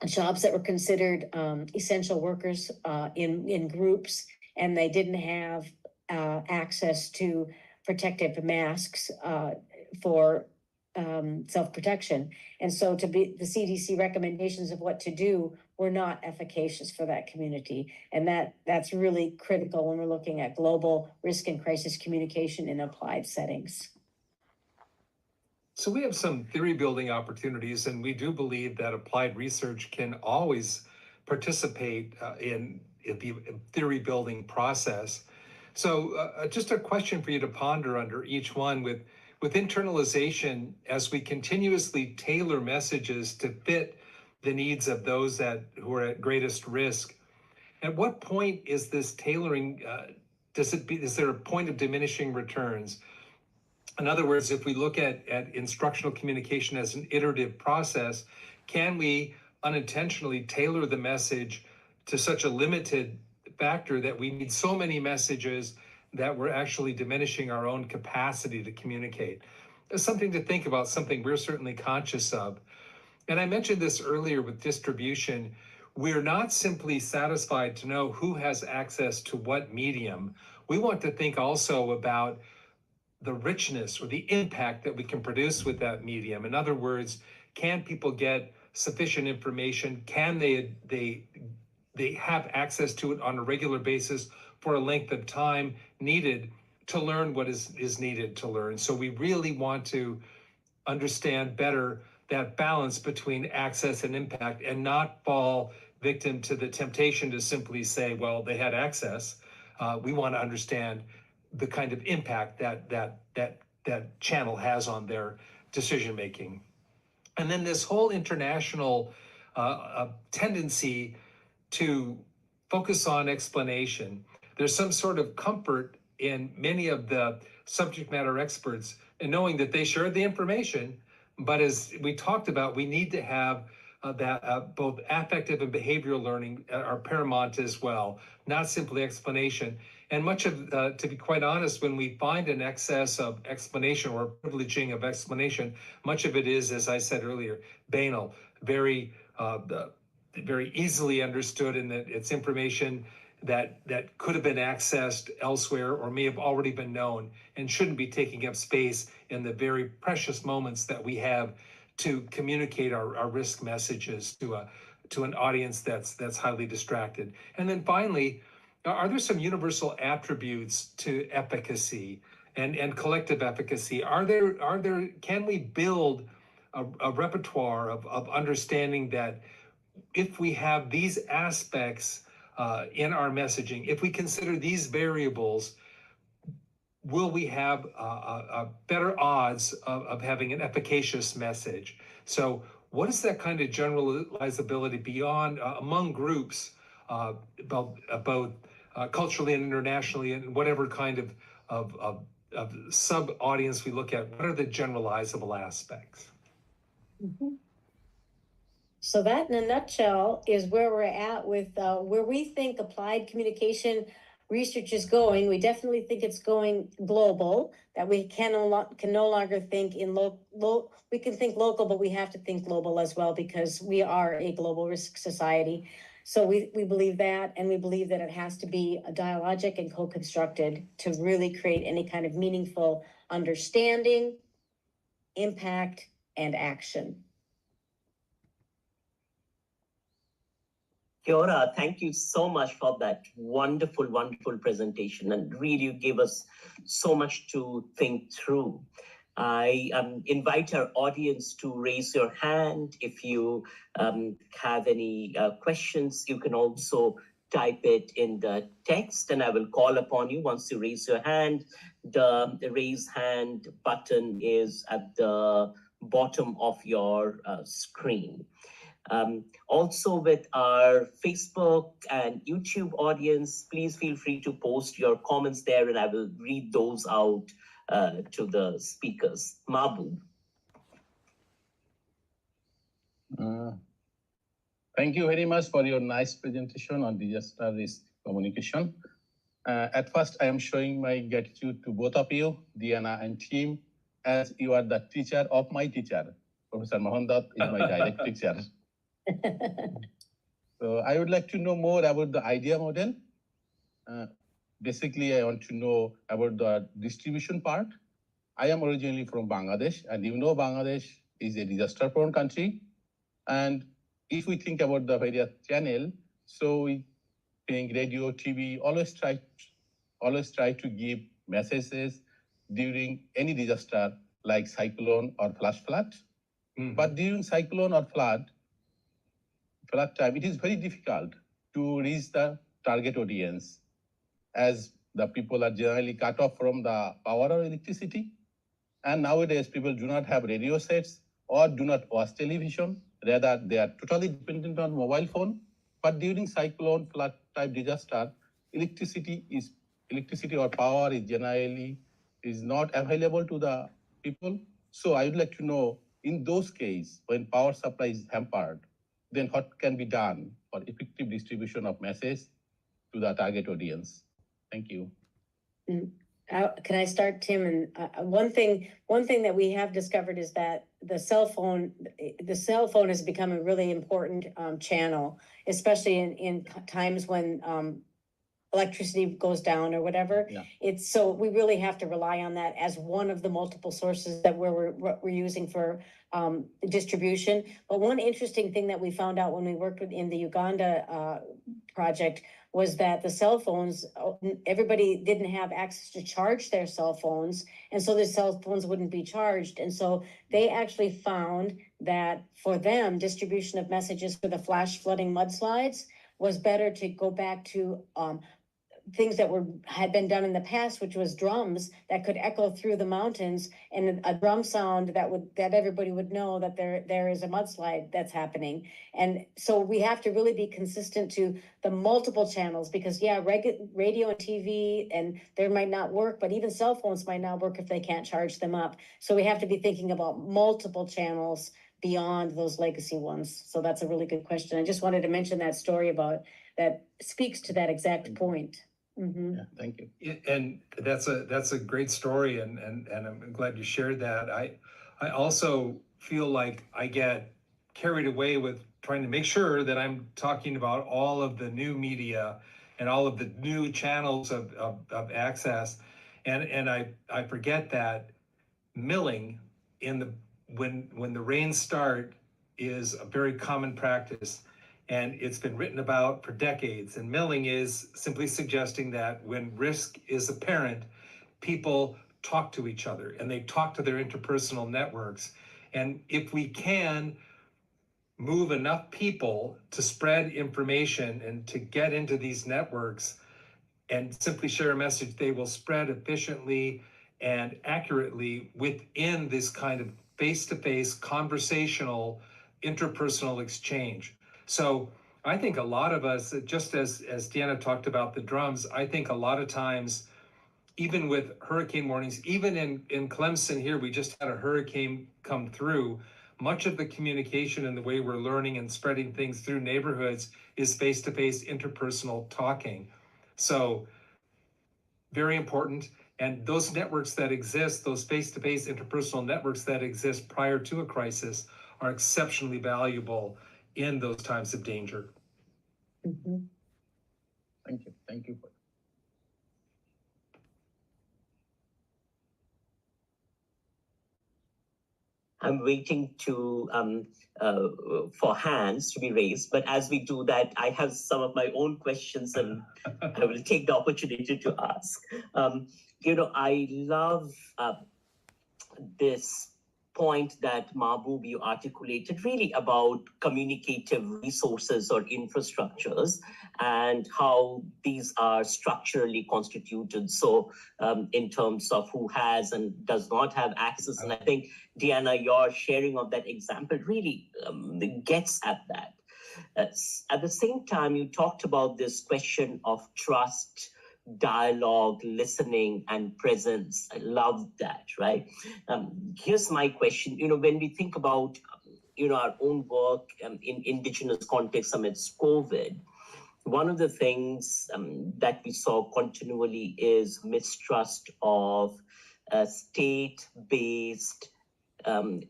jobs that were considered essential workers in groups, and they didn't have access to protective masks for self-protection. And so the CDC recommendations of what to do were not efficacious for that community. And that's really critical when we're looking at global risk and crisis communication in applied settings. So we have some theory building opportunities, and we do believe that applied research can always participate in the theory building process. So just a question for you to ponder under each one with with internalization, as we continuously tailor messages to fit the needs of those who are at greatest risk, at what point is this tailoring, is there a point of diminishing returns? In other words, if we look at instructional communication as an iterative process, can we unintentionally tailor the message to such a limited factor that we need so many messages that we're actually diminishing our own capacity to communicate? It's something to think about, something we're certainly conscious of. And I mentioned this earlier with distribution. We're not simply satisfied to know who has access to what medium. We want to think also about the richness or the impact that we can produce with that medium. In other words, can people get sufficient information? Can they have access to it on a regular basis for a length of time needed to learn what is needed to learn? So we really want to understand better that balance between access and impact, and not fall victim to the temptation to simply say, well, they had access. We want to understand the kind of impact that channel has on their decision making. And then this whole international tendency to focus on explanation. There's some sort of comfort in many of the subject matter experts in knowing that they shared the information, but as we talked about, we need to have that both affective and behavioral learning are paramount as well, not simply explanation. And much of, to be quite honest, when we find an excess of explanation or privileging of explanation, much of it is, as I said earlier, banal, very easily understood, in that it's information that could have been accessed elsewhere or may have already been known and shouldn't be taking up space in the very precious moments that we have to communicate our risk messages to an audience that's highly distracted. And then finally, are there some universal attributes to efficacy and collective efficacy? Can we build a repertoire of understanding that if we have these aspects in our messaging, if we consider these variables, will we have better odds of having an efficacious message? So what is that kind of generalizability beyond among groups, both culturally and internationally, and whatever kind of sub-audience we look at? What are the generalizable aspects? Mm-hmm. So that, in a nutshell, is where we're at with where we think applied communication research is going. We definitely think it's going global, that we can no longer think in we can think local, but we have to think global as well, because we are a global risk society. So we believe that, and we believe that it has to be dialogic and co-constructed to really create any kind of meaningful understanding, impact, and action. Kiora, thank you so much for that wonderful, wonderful presentation, and really you gave us so much to think through. I invite our audience to raise your hand. If you have any questions, you can also type it in the text, and I will call upon you once you raise your hand. The raise hand button is at the bottom of your screen. Also, with our Facebook and YouTube audience, please feel free to post your comments there, and I will read those out to the speakers. Mahbub. Thank you very much for your nice presentation on disaster risk communication. At first, I am showing my gratitude to both of you, Deanna and team, as you are the teacher of my teacher. Professor Mohandat is my direct teacher. So I would like to know more about the idea model. Basically, I want to know about the distribution part. I am originally from Bangladesh, and you know Bangladesh is a disaster-prone country. And if we think about the various channel, so we think radio, TV, always try to give messages during any disaster like cyclone or flash flood. Mm-hmm. But during cyclone or flood time, it is very difficult to reach the target audience, as the people are generally cut off from the power or electricity. And nowadays, people do not have radio sets or do not watch television. Rather, they are totally dependent on mobile phone. But during cyclone, flood type disaster, electricity or power is generally is not available to the people. So I would like to know, in those cases, when power supply is hampered, then what can be done for effective distribution of message to the target audience? Thank you. Can I start, Tim? And one thing that we have discovered is that the cell phone has become a really important channel, especially in times when electricity goes down or whatever. Yeah. So we really have to rely on that as one of the multiple sources that we're using for distribution. But one interesting thing that we found out when we worked in the Uganda project was that the cell phones, everybody didn't have access to charge their cell phones, and so the cell phones wouldn't be charged. And so they actually found that for them, distribution of messages for the flash flooding mudslides was better to go back to things that had been done in the past, which was drums that could echo through the mountains, and a drum sound that everybody would know that there is a mudslide that's happening. And so we have to really be consistent to the multiple channels, because radio and TV and there might not work, but even cell phones might not work if they can't charge them up. So we have to be thinking about multiple channels beyond those legacy ones. So that's a really good question. I just wanted to mention that story about that speaks to that exact point. Mm-hmm. Yeah, thank you. And that's a great story, and I'm glad you shared that. I also feel like I get carried away with trying to make sure that I'm talking about all of the new media and all of the new channels of access, and I forget that milling when the rains start is a very common practice. And it's been written about for decades. And milling is simply suggesting that when risk is apparent, people talk to each other and they talk to their interpersonal networks. And if we can move enough people to spread information and to get into these networks and simply share a message, they will spread efficiently and accurately within this kind of face-to-face conversational interpersonal exchange. So I think a lot of us, just as Deanna talked about the drums, I think a lot of times, even with hurricane warnings, even in Clemson here, we just had a hurricane come through. Much of the communication and the way we're learning and spreading things through neighborhoods is face-to-face interpersonal talking. So very important. And those networks that exist, those face-to-face interpersonal networks that exist prior to a crisis, are exceptionally valuable in those times of danger. Mm-hmm. Thank you. Thank you. I'm waiting for hands to be raised, but as we do that, I have some of my own questions, and I will take the opportunity to ask. I love this point that Mahbub, you articulated, really about communicative resources or infrastructures and how these are structurally constituted. So in terms of who has and does not have access. And I think, Deanna, your sharing of that example really gets at that. At the same time, you talked about this question of trust, dialogue, listening, and presence. I love that, right? Here's my question. When we think about, our own work in indigenous contexts amidst COVID, one of the things that we saw continually is mistrust of state-based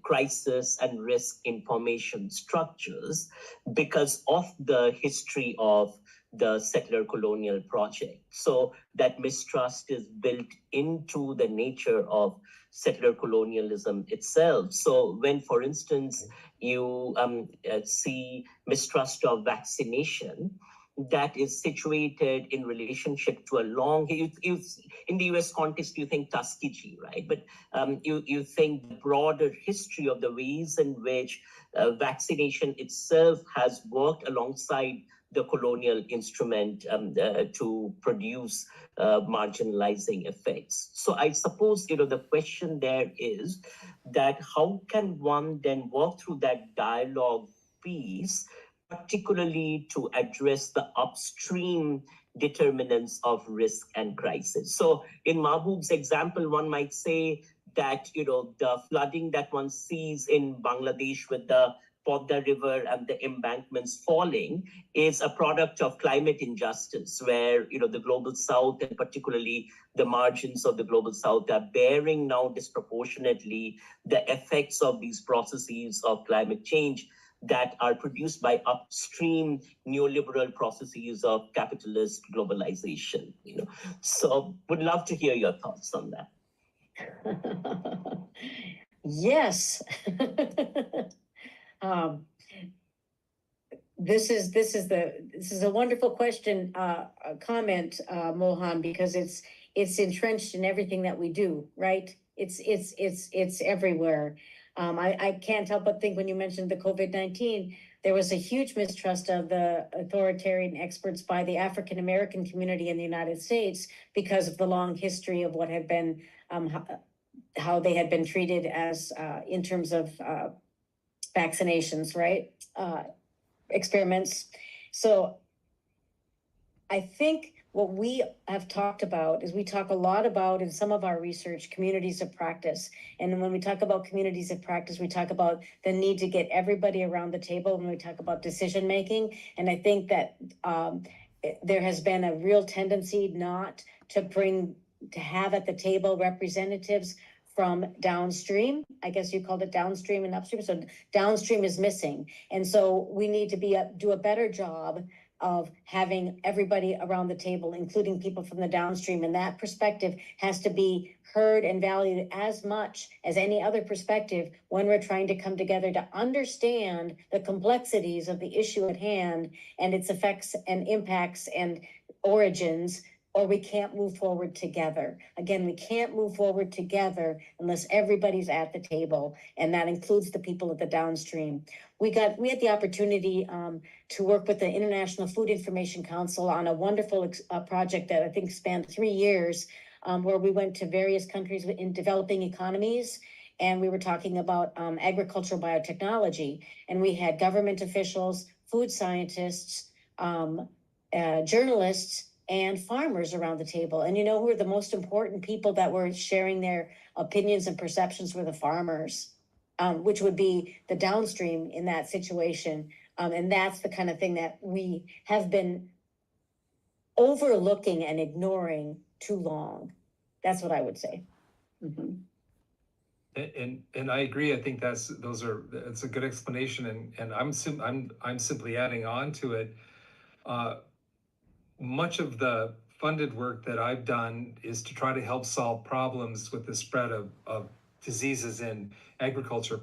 crisis and risk information structures because of the history of the settler colonial project. So that mistrust is built into the nature of settler colonialism itself. So when, for instance, you see mistrust of vaccination, that is situated in relationship to a long, in the US context, you think Tuskegee, right? But you think the broader history of the ways in which vaccination itself has worked alongside the colonial instrument to produce marginalizing effects. So I suppose, the question there is that how can one then work through that dialogue piece, particularly to address the upstream determinants of risk and crisis. So in Mahbub's example, one might say that, the flooding that one sees in Bangladesh with the Podda River and the embankments falling is a product of climate injustice, where, the global south, and particularly the margins of the global south, are bearing now disproportionately the effects of these processes of climate change that are produced by upstream neoliberal processes of capitalist globalization. So would love to hear your thoughts on that. Yes. This is a wonderful question, comment, Mohan, because it's entrenched in everything that we do, right? It's everywhere. I can't help but think when you mentioned the COVID-19, there was a huge mistrust of the authoritarian experts by the African American community in the United States because of the long history of what had been, how they had been treated as in terms of vaccinations, right? Experiments. So I think what we have talked about is we talk a lot about in some of our research, communities of practice. And when we talk about communities of practice, we talk about the need to get everybody around the table when we talk about decision making. And I think that there has been a real tendency not to have at the table representatives from downstream. I guess you called it downstream and upstream. So downstream is missing. And so we need to do a better job of having everybody around the table, including people from the downstream. And that perspective has to be heard and valued as much as any other perspective when we're trying to come together to understand the complexities of the issue at hand and its effects and impacts and origins, or we can't move forward together. Again, we can't move forward together unless everybody's at the table, and that includes the people at the downstream. We had the opportunity to work with the International Food Information Council on a wonderful project that I think spanned 3 years, where we went to various countries in developing economies, and we were talking about agricultural biotechnology, and we had government officials, food scientists, journalists, and farmers around the table. And who are the most important people that were sharing their opinions and perceptions were the farmers, which would be the downstream in that situation. And that's the kind of thing that we have been overlooking and ignoring too long. That's what I would say. Mm-hmm. And I agree. I think that's a good explanation. And I'm simply adding on to it. Much of the funded work that I've done is to try to help solve problems with the spread of diseases in agriculture.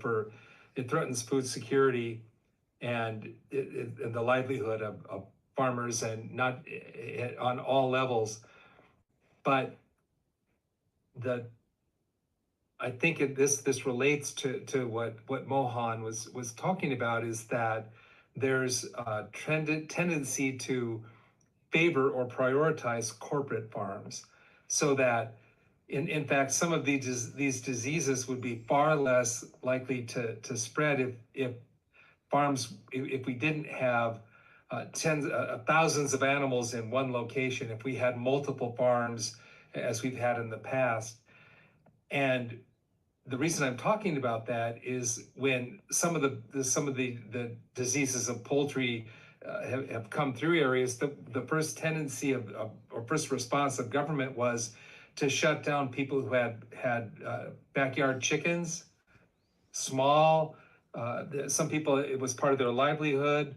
It threatens food security and the livelihood of farmers, and not on all levels. But I think this relates to what Mohan was talking about, is that there's a tendency to favor or prioritize corporate farms, so that in fact some of these diseases would be far less likely to spread if we didn't have thousands of animals in one location, if we had multiple farms as we've had in the past. And the reason I'm talking about that is when some of the diseases of poultry have come through areas, the first tendency or first response of government was to shut down people who had backyard chickens, small. Some people, it was part of their livelihood,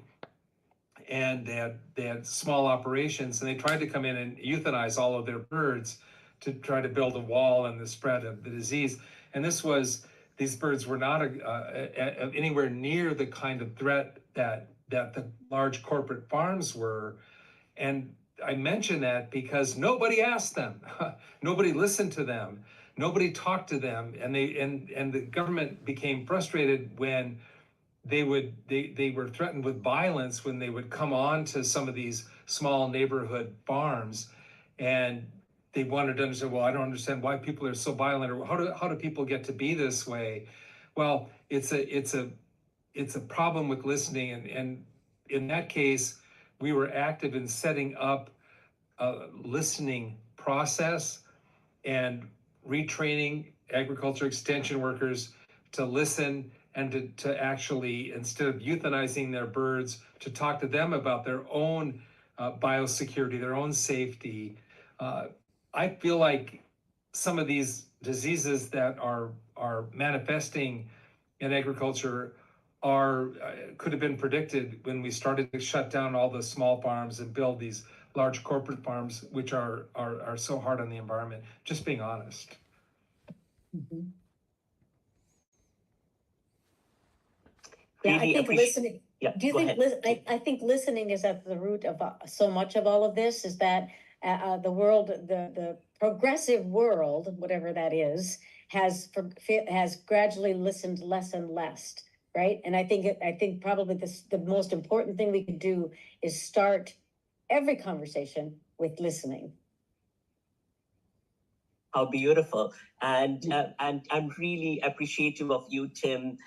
and they had small operations, and they tried to come in and euthanize all of their birds to try to build a wall on the spread of the disease. And these birds were not anywhere near the kind of threat that the large corporate farms were. And I mention that because nobody asked them, nobody listened to them, nobody talked to them, and the government became frustrated when they were threatened with violence when they would come on to some of these small neighborhood farms. And they wanted to understand, well, I don't understand why people are so violent, or how do people get to be this way? Well, it's a problem with listening, and in that case, we were active in setting up a listening process and retraining agriculture extension workers to listen and to actually, instead of euthanizing their birds, to talk to them about their own biosecurity, their own safety. I feel like some of these diseases that are manifesting in agriculture could have been predicted when we started to shut down all the small farms and build these large corporate farms, which are so hard on the environment. Just being honest. Mm-hmm. Yeah, I think listening. Yeah, do you think? I think listening is at the root of so much of all of this. Is that the world, the progressive world, whatever that is, has gradually listened less and less, right? And I think probably the most important thing we could do is start every conversation with listening. How beautiful. And I'm really appreciative of you, Tim,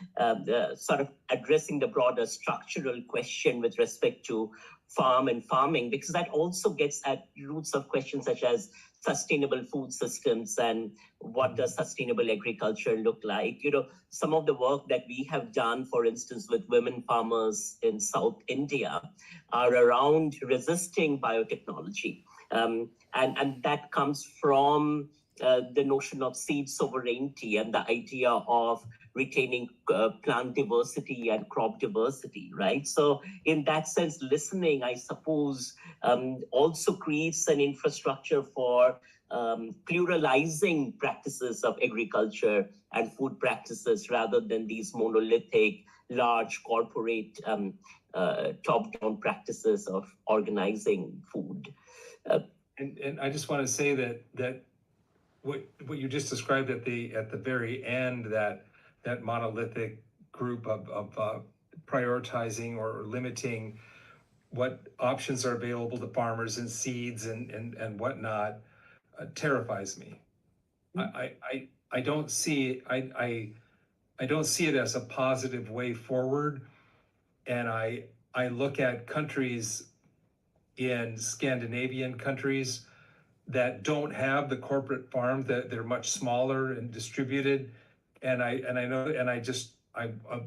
sort of addressing the broader structural question with respect to farm and farming, because that also gets at roots of questions such as sustainable food systems and what does sustainable agriculture look like. You know, some of the work that we have done, for instance, with women farmers in South India are around resisting biotechnology. And that comes from the notion of seed sovereignty and the idea of retaining plant diversity and crop diversity, right? So in that sense, listening, I suppose, also creates an infrastructure for pluralizing practices of agriculture and food practices rather than these monolithic, large corporate top-down practices of organizing food. And I just want to say that what you just described at the very end, that monolithic group of prioritizing or limiting what options are available to farmers and seeds and whatnot terrifies me. I don't see I don't see it as a positive way forward, and I look at countries in Scandinavian countries that don't have the corporate farm, that they're much smaller and distributed. And I know, and I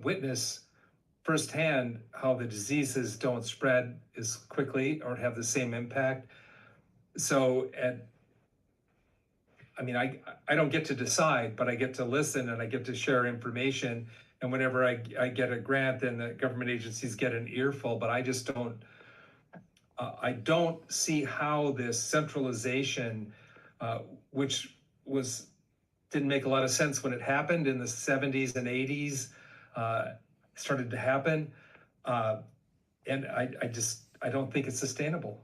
witness firsthand how the diseases don't spread as quickly or have the same impact. So, I don't get to decide, but I get to listen and I get to share information. And whenever I get a grant, then the government agencies get an earful, but I just don't, I don't see how this centralization, which didn't make a lot of sense when it happened in the 70s and 80s, started to happen. And I don't think it's sustainable.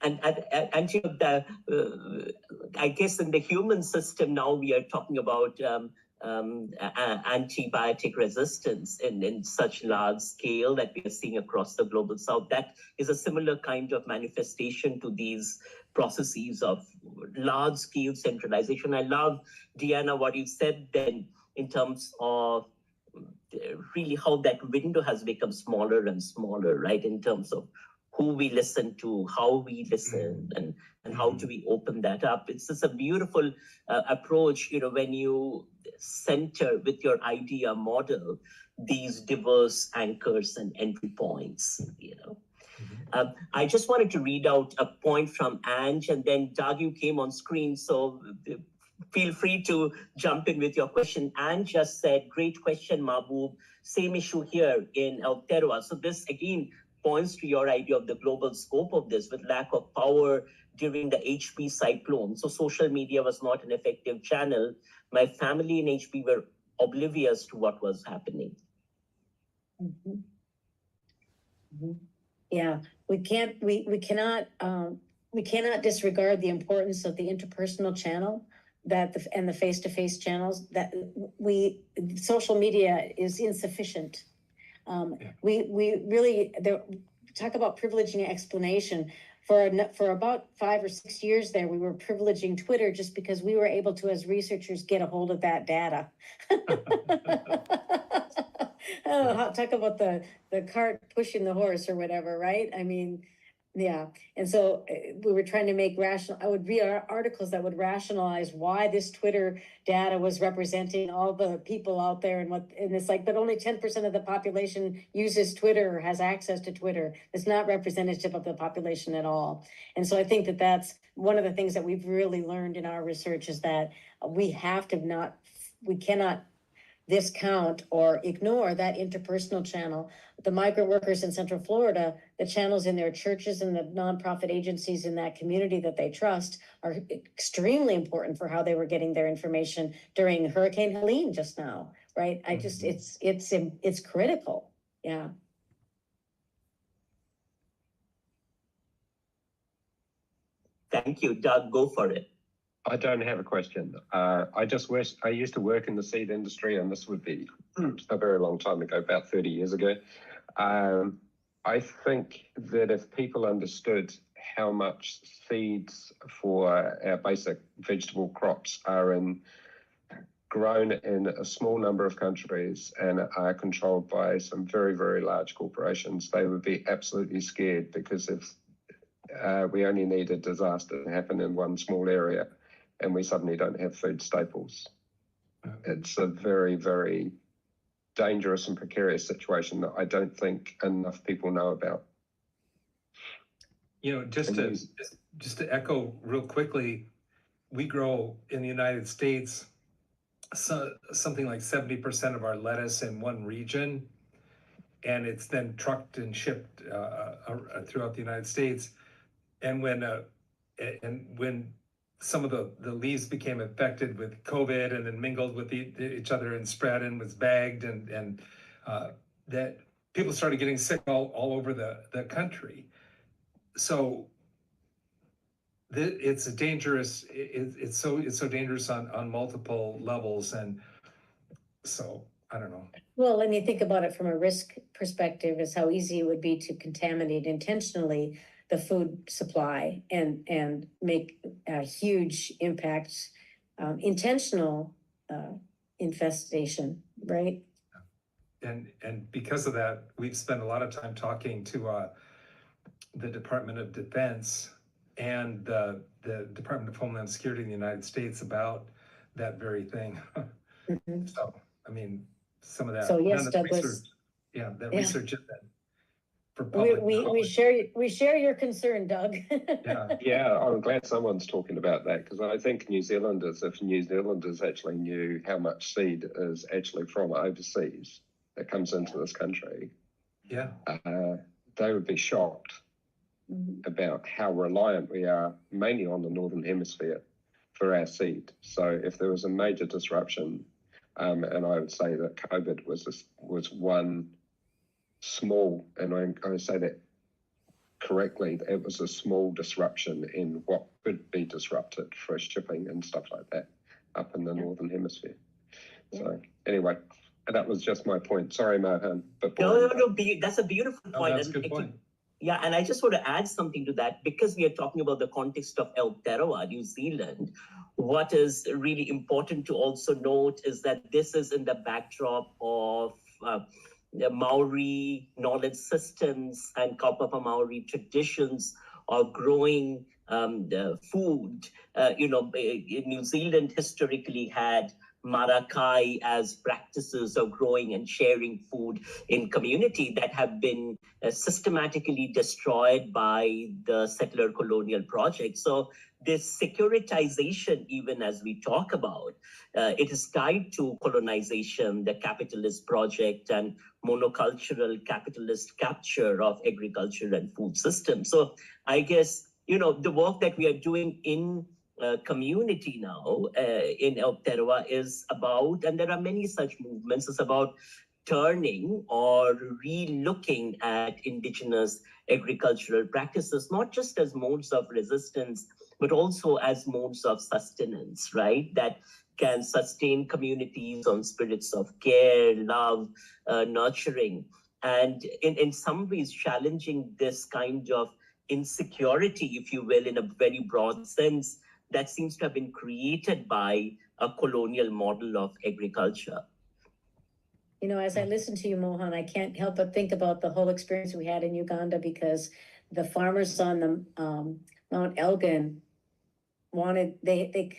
And you know, I guess in the human system now we are talking about antibiotic resistance in such large scale that we are seeing across the global south. That is a similar kind of manifestation to these processes of large scale centralization. I love, Deanna, what you said then in terms of really how that window has become smaller and smaller, right? In terms of who we listen to, how we listen, and how do we open that up. It's just a beautiful approach, you know, when you center with your idea model these diverse anchors and entry points, you know. I just wanted to read out a point from Ange, and then Doug, you came on screen, so feel free to jump in with your question. Anne just said, great question, Mahbub. Same issue here in Aotearoa. So this again points to your idea of the global scope of this, with lack of power during the HP cyclone. So social media was not an effective channel. My family in HP were oblivious to what was happening. Yeah, we cannot disregard the importance of the interpersonal channel and the face-to-face channels. That social media is insufficient. We really talk about privileging explanation. for about 5 or 6 years there, we were privileging Twitter just because we were able to, as researchers, get a hold of that data. Oh, talk about the cart pushing the horse or whatever, right? I mean, yeah. And so we were trying to make I would read articles that would rationalize why this Twitter data was representing all the people out there and it's like, but only 10% of the population uses Twitter or has access to Twitter. It's not representative of the population at all. And so I think that that's one of the things that we've really learned in our research is that we cannot discount or ignore that interpersonal channel. The migrant workers in Central Florida, the channels in their churches and the nonprofit agencies in that community that they trust are extremely important for how they were getting their information during Hurricane Helene just now, right? It's critical. Yeah. Thank you. Doug, go for it. I don't have a question. I used to work in the seed industry, and this would be a very long time ago, about 30 years ago. I think that if people understood how much seeds for our basic vegetable crops are grown in a small number of countries and are controlled by some very, very large corporations, they would be absolutely scared, because if we only need a disaster to happen in one small area, and we suddenly don't have food staples. It's a very, very dangerous and precarious situation that I don't think enough people know about. You know, just to echo real quickly, we grow in the United States something like 70% of our lettuce in one region, and it's then trucked and shipped throughout the United States. And when some of the leaves became infected with COVID and then mingled with each other and spread and was bagged, and that people started getting sick all over the country. So it's dangerous. It's so dangerous on multiple levels. And so I don't know. Well, and you think about it from a risk perspective, is how easy it would be to contaminate intentionally the food supply and make huge impacts, intentional infestation, right? And because of that, we've spent a lot of time talking to the Department of Defense and the Department of Homeland Security in the United States about that very thing. Mm-hmm. So, I mean, some of that. So yes, Douglas. Research is that. We share your concern, Doug. Yeah, I'm glad someone's talking about that, because I think if New Zealanders actually knew how much seed is actually from overseas that comes into this country, they would be shocked about how reliant we are, mainly on the Northern Hemisphere, for our seed. So if there was a major disruption, and I would say that COVID was one small, and I say that correctly, it was a small disruption in what could be disrupted for shipping and stuff like that up in the Northern Hemisphere. So anyway, that was just my point. Sorry, Mohan. No, that's a beautiful point. That's a good point. Yeah, and I just want to add something to that, because we are talking about the context of Aotearoa, New Zealand. What is really important to also note is that this is in the backdrop of the Maori knowledge systems and Kaupapa Maori traditions of growing the food. New Zealand historically had marakai as practices of growing and sharing food in community that have been systematically destroyed by the settler colonial project. So this securitization, even as we talk about, it is tied to colonization, the capitalist project, and monocultural capitalist capture of agriculture and food systems. So I guess, the work that we are doing in community now in Aotearoa is about, and there are many such movements, it's about turning or re-looking at indigenous agricultural practices, not just as modes of resistance, but also as modes of sustenance, right? That can sustain communities on spirits of care, love, nurturing, and in some ways challenging this kind of insecurity, if you will, in a very broad sense, that seems to have been created by a colonial model of agriculture. You know, as I listen to you, Mohan, I can't help but think about the whole experience we had in Uganda, because the farmers on the Mount Elgin wanted they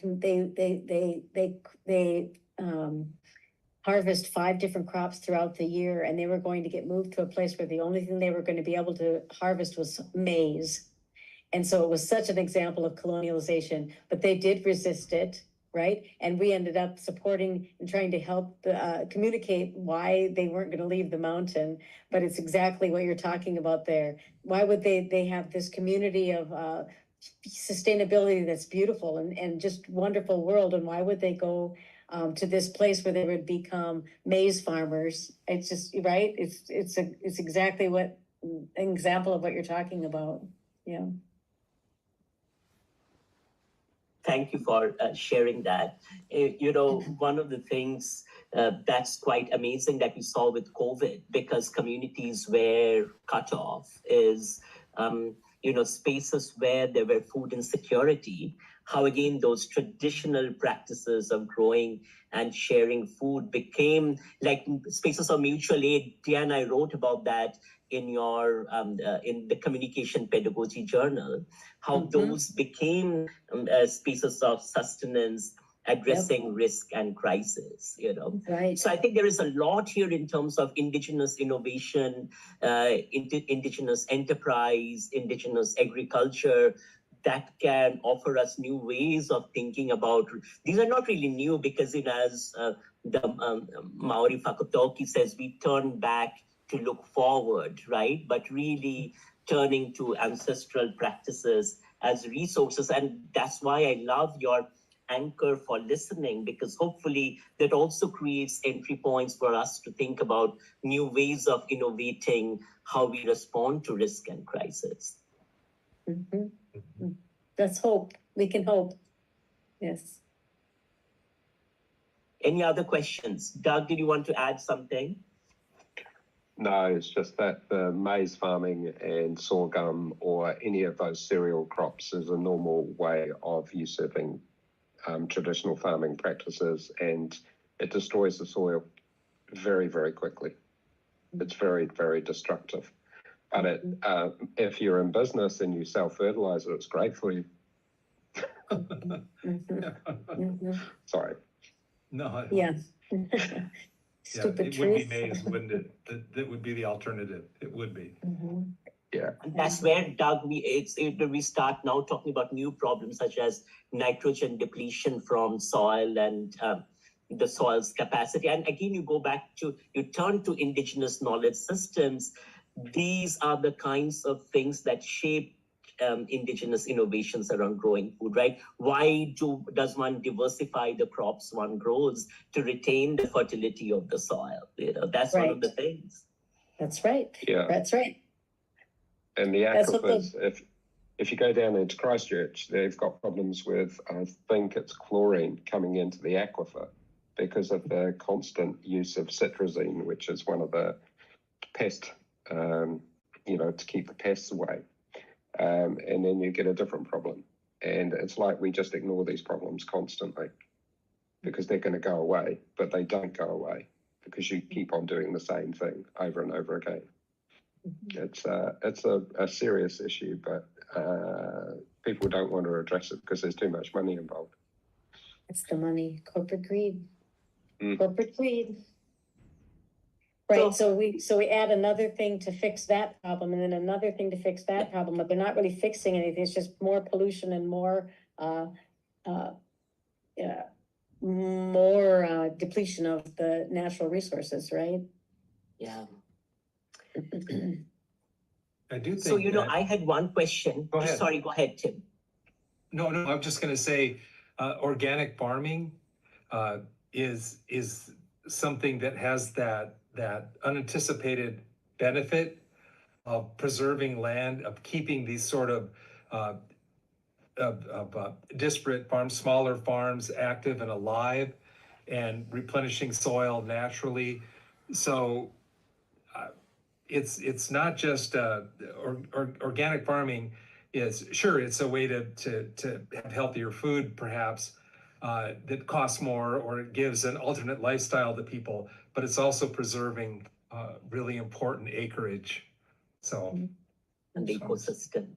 harvest 5 different crops throughout the year, and they were going to get moved to a place where the only thing they were going to be able to harvest was maize. And so it was such an example of colonialization, but they did resist it, right? And we ended up supporting and trying to help communicate why they weren't going to leave the mountain. But it's exactly what you're talking about there. Why would they have this community of sustainability that's beautiful and just wonderful world, and why would they go to this place where they would become maize farmers? It's just right. It's exactly what an example of what you're talking about. Yeah. Thank you for sharing that. You know, one of the things that's quite amazing that we saw with COVID, because communities were cut off, is you know, spaces where there were food insecurity, how again those traditional practices of growing and sharing food became like spaces of mutual aid. Deanna, I wrote about that in your in the communication pedagogy journal, how those became spaces of sustenance, addressing risk and crisis, you know. Right. So I think there is a lot here in terms of indigenous innovation, indigenous enterprise, indigenous agriculture, that can offer us new ways of thinking about. These are not really new, because, you know, as the Maori Fakutoki says, we turn back to look forward, right? But really turning to ancestral practices as resources. And that's why I love your anchor for listening, because hopefully that also creates entry points for us to think about new ways of innovating how we respond to risk and crisis. Let's hope. We can hope. Yes. Any other questions? Doug, did you want to add something? No, it's just that the maize farming and sorghum or any of those cereal crops is a normal way of usurping traditional farming practices, and it destroys the soil very, very quickly. It's very, very destructive. But if you're in business and you sell fertilizer, it's great for you. Sorry. No. Yeah. Stupid it would be maize, wouldn't it? That would be the alternative. It would be. Yeah. And that's where, Doug, we start now talking about new problems such as nitrogen depletion from soil and the soil's capacity. And again, you turn to indigenous knowledge systems. These are the kinds of things that shape indigenous innovations around growing food, right? Why does one diversify the crops one grows to retain the fertility of the soil? You know, that's one of the things. That's right. Yeah. That's right. And the aquifers, if you go down into Christchurch, they've got problems with, I think it's chlorine coming into the aquifer because of the constant use of citrazine, which is one of the pest, to keep the pests away. And then you get a different problem. And it's like we just ignore these problems constantly because they're going to go away, but they don't go away because you keep on doing the same thing over and over again. It's a serious issue, but people don't want to address it because there's too much money involved. It's the money, corporate greed. Corporate greed. Right, so we add another thing to fix that problem, and then another thing to fix that problem, but they're not really fixing anything. It's just more pollution and more depletion of the natural resources, right? Yeah. I do think so. I had one question. Go ahead. Sorry, go ahead, Tim. No, I'm just going to say, organic farming is something that has that unanticipated benefit of preserving land, of keeping these sort of disparate farms, smaller farms active and alive, and replenishing soil naturally. So it's not just organic farming is sure it's a way to have healthier food perhaps that costs more or it gives an alternate lifestyle to people, but it's also preserving really important acreage. So and the ecosystem.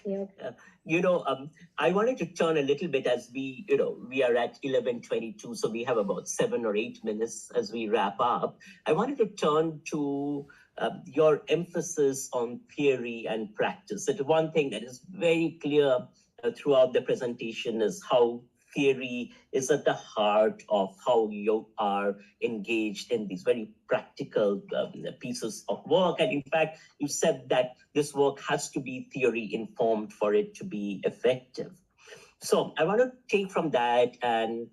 Yeah. I wanted to turn a little bit as we are at 11:22, so we have about 7 or 8 minutes as we wrap up. I wanted to turn to your emphasis on theory and practice. So one thing that is very clear throughout the presentation is how theory is at the heart of how you are engaged in these very practical pieces of work. And in fact, you said that this work has to be theory informed for it to be effective. So I want to take from that and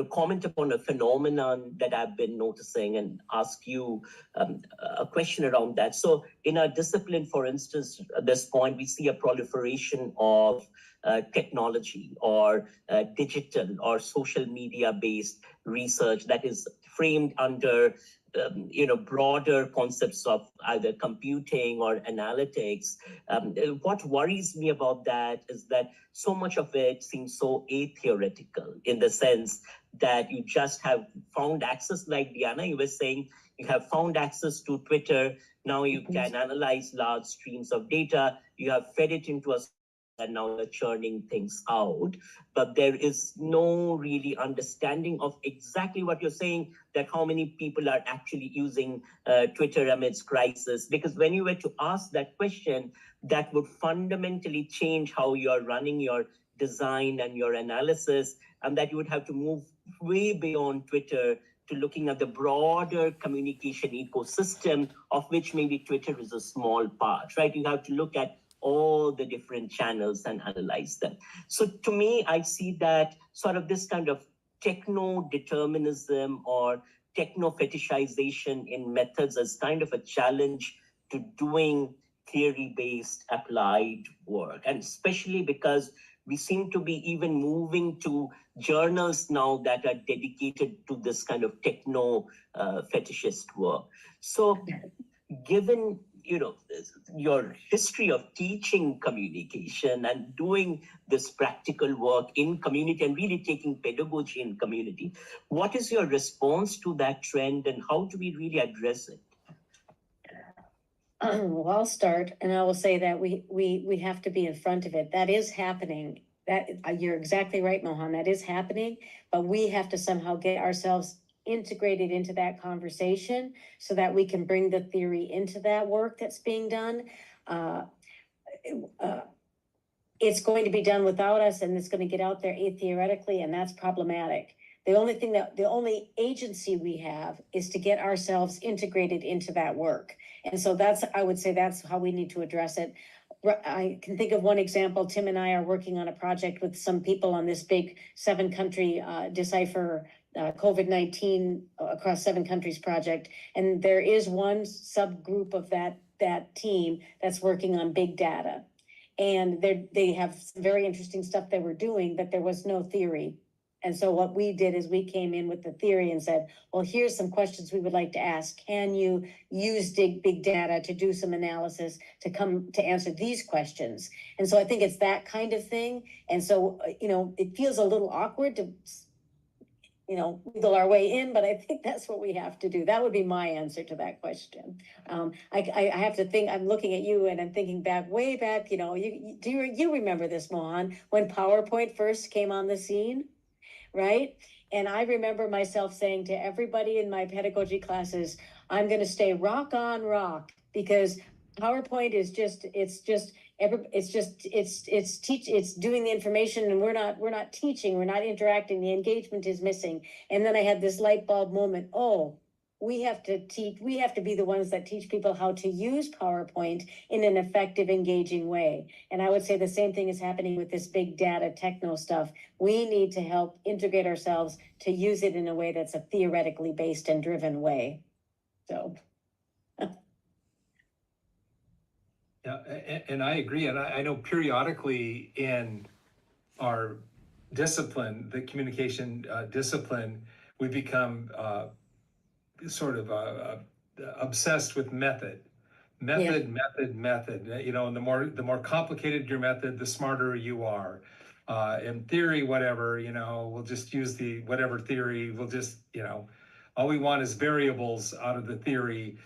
comment upon a phenomenon that I've been noticing and ask you a question around that. So in our discipline, for instance, at this point, we see a proliferation of technology or digital or social media based research that is framed under broader concepts of either computing or analytics. What worries me about that is that so much of it seems so atheoretical in the sense that you just have found access, like Deanna, you were saying, you have found access to Twitter. Now you can analyze large streams of data. You have fed it into a and now they're churning things out. But there is no really understanding of exactly what you're saying, that how many people are actually using Twitter amidst crisis. Because when you were to ask that question, that would fundamentally change how you're running your design and your analysis, and that you would have to move way beyond Twitter to looking at the broader communication ecosystem, of which maybe Twitter is a small part, right? You have to look at all the different channels and analyze them. So to me, I see that sort of this kind of techno-determinism or techno-fetishization in methods as kind of a challenge to doing theory-based applied work. And especially because we seem to be even moving to journals now that are dedicated to this kind of techno-fetishist work. So given your history of teaching communication and doing this practical work in community and really taking pedagogy in community, what is your response to that trend and how do we really address it? Well, I'll start, and I will say that we have to be in front of it. That is happening. That you're exactly right, Mohan. That is happening, but we have to somehow get ourselves integrated into that conversation so that we can bring the theory into that work that's being done. It's going to be done without us, and it's going to get out there theoretically, and that's problematic. The only agency we have is to get ourselves integrated into that work. And so I would say that's how we need to address it. I can think of one example. Tim and I are working on a project with some people on this big 7-country decipher COVID-19 across 7 countries project. And there is one subgroup of that team that's working on big data. And they have some very interesting stuff they were doing, but there was no theory. And so what we did is we came in with the theory and said, well, here's some questions we would like to ask. Can you use big data to do some analysis to come to answer these questions? And so I think it's that kind of thing. And so, it feels a little awkward to, wiggle our way in, but I think that's what we have to do. That would be my answer to that question. I have to think, I'm looking at you and I'm thinking way back, you remember this, Mohan, when PowerPoint first came on the scene? Right? And I remember myself saying to everybody in my pedagogy classes, I'm going to stay rock on rock, because PowerPoint is it's doing the information, and we're not teaching, we're not interacting, the engagement is missing. And then I had this light bulb moment. Oh, we have to be the ones that teach people how to use PowerPoint in an effective, engaging way. And I would say the same thing is happening with this big data techno stuff. We need to help integrate ourselves to use it in a way that's a theoretically based and driven way. So. Yeah, and I agree. And I know periodically in our discipline, the communication discipline, we become sort of obsessed with method. Method. You know, and the more complicated your method, the smarter you are. In theory, whatever, you know, we'll just use the whatever theory. We'll just, you know, all we want is variables out of the theory.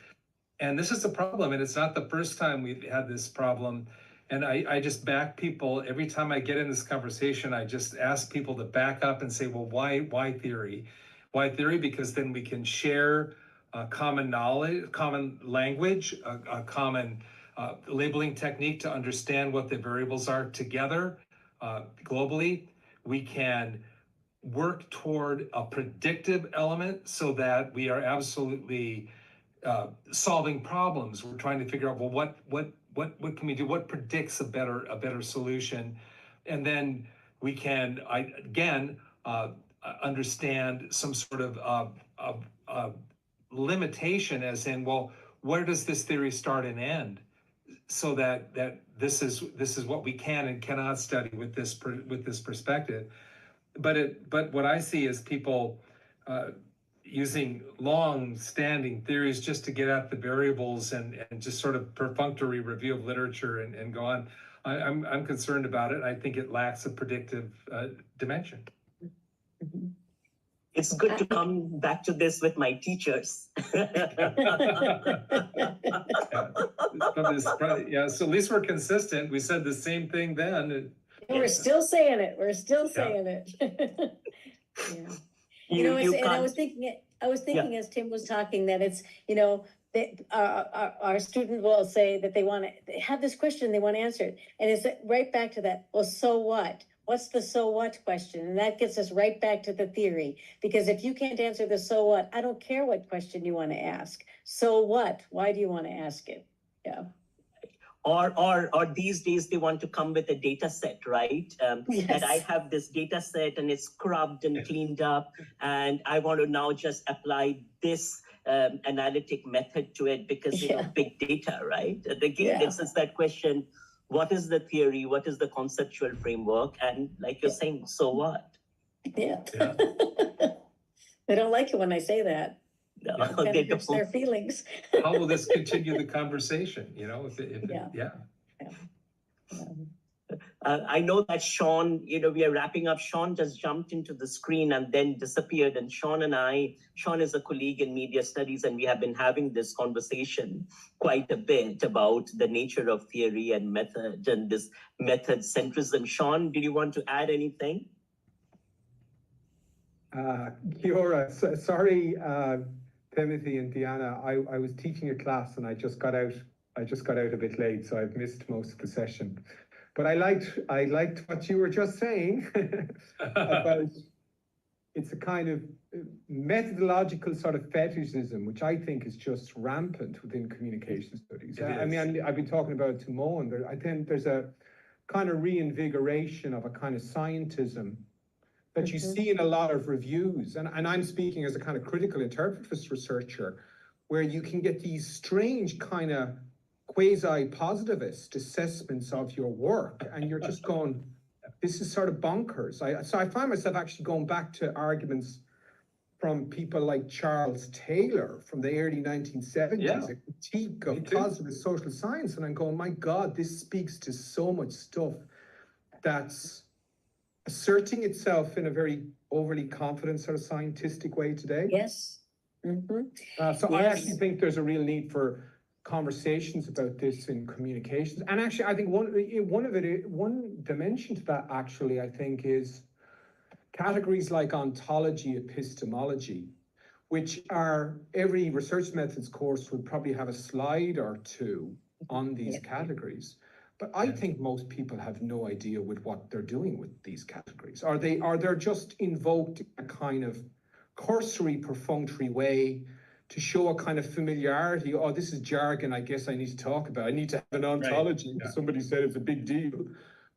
And this is a problem, and it's not the first time we've had this problem. And I just back people every time I get in this conversation. I just ask people to back up and say, well, why theory? Why theory? Because then we can share common knowledge, common language, a common labeling technique to understand what the variables are together globally. We can work toward a predictive element so that we are absolutely solving problems. We're trying to figure out, well, what can we do? What predicts a better solution? And then we can again understand some sort of limitation, as in, well, where does this theory start and end? So that this is what we can and cannot study with this perspective. But what I see is people using long-standing theories just to get at the variables and just sort of perfunctory review of literature and go on. I'm concerned about it. I think it lacks a predictive dimension. It's good to come back to this with my teachers. Yeah, so at least we're consistent. We said the same thing then. We're still saying it. We're still saying it. Yeah. You know, and I was thinking as Tim was talking that it's, you know, that our student will say that they have this question, they want to answer it. And it's right back to that, well, so what? What's the so what question? And that gets us right back to the theory. Because if you can't answer the so what, I don't care what question you want to ask. So what? Why do you want to ask it? Yeah. Or these days they want to come with a data set, right? Yes. That I have this data set and it's scrubbed and cleaned up, and I want to now just apply this analytic method to it because, you know, big data, right? Again, it's just that question, what is the theory? What is the conceptual framework? And like you're saying, so what? Yeah. They don't like it when I say that. No, It hurts their feelings. How will this continue the conversation? You know, I know that Sean, you know, we are wrapping up. Sean just jumped into the screen and then disappeared. And Sean is a colleague in media studies, and we have been having this conversation quite a bit about the nature of theory and method and this method centrism. Sean, did you want to add anything? Kia ora. Sorry, Timothy and Deanna, I was teaching a class and I just got out a bit late, so I've missed most of the session. But I liked what you were just saying about it's a kind of methodological sort of fetishism, which I think is just rampant within communication studies. I mean, I've been talking about it to Mo, and I think there's a kind of reinvigoration of a kind of scientism that you see in a lot of reviews. And I'm speaking as a kind of critical interpretivist researcher, where you can get these strange kind of quasi-positivist assessments of your work, and you're just going, this is sort of bonkers. So I find myself actually going back to arguments from people like Charles Taylor from the early 1970s, a critique of positive social science, and I'm going, my God, this speaks to so much stuff that's asserting itself in a very overly confident sort of scientistic way today. Yes. So I actually think there's a real need for conversations about this in communications. And actually, I think one dimension to that actually, I think, is categories like ontology, epistemology, which are every research methods course would probably have a slide or two on these categories. But I think most people have no idea with what they're doing with these categories. Are they're just invoked in a kind of cursory, perfunctory way to show a kind of familiarity. Oh, this is jargon, I guess I need to talk about. I need to have an ontology. Right. Somebody said it's a big deal.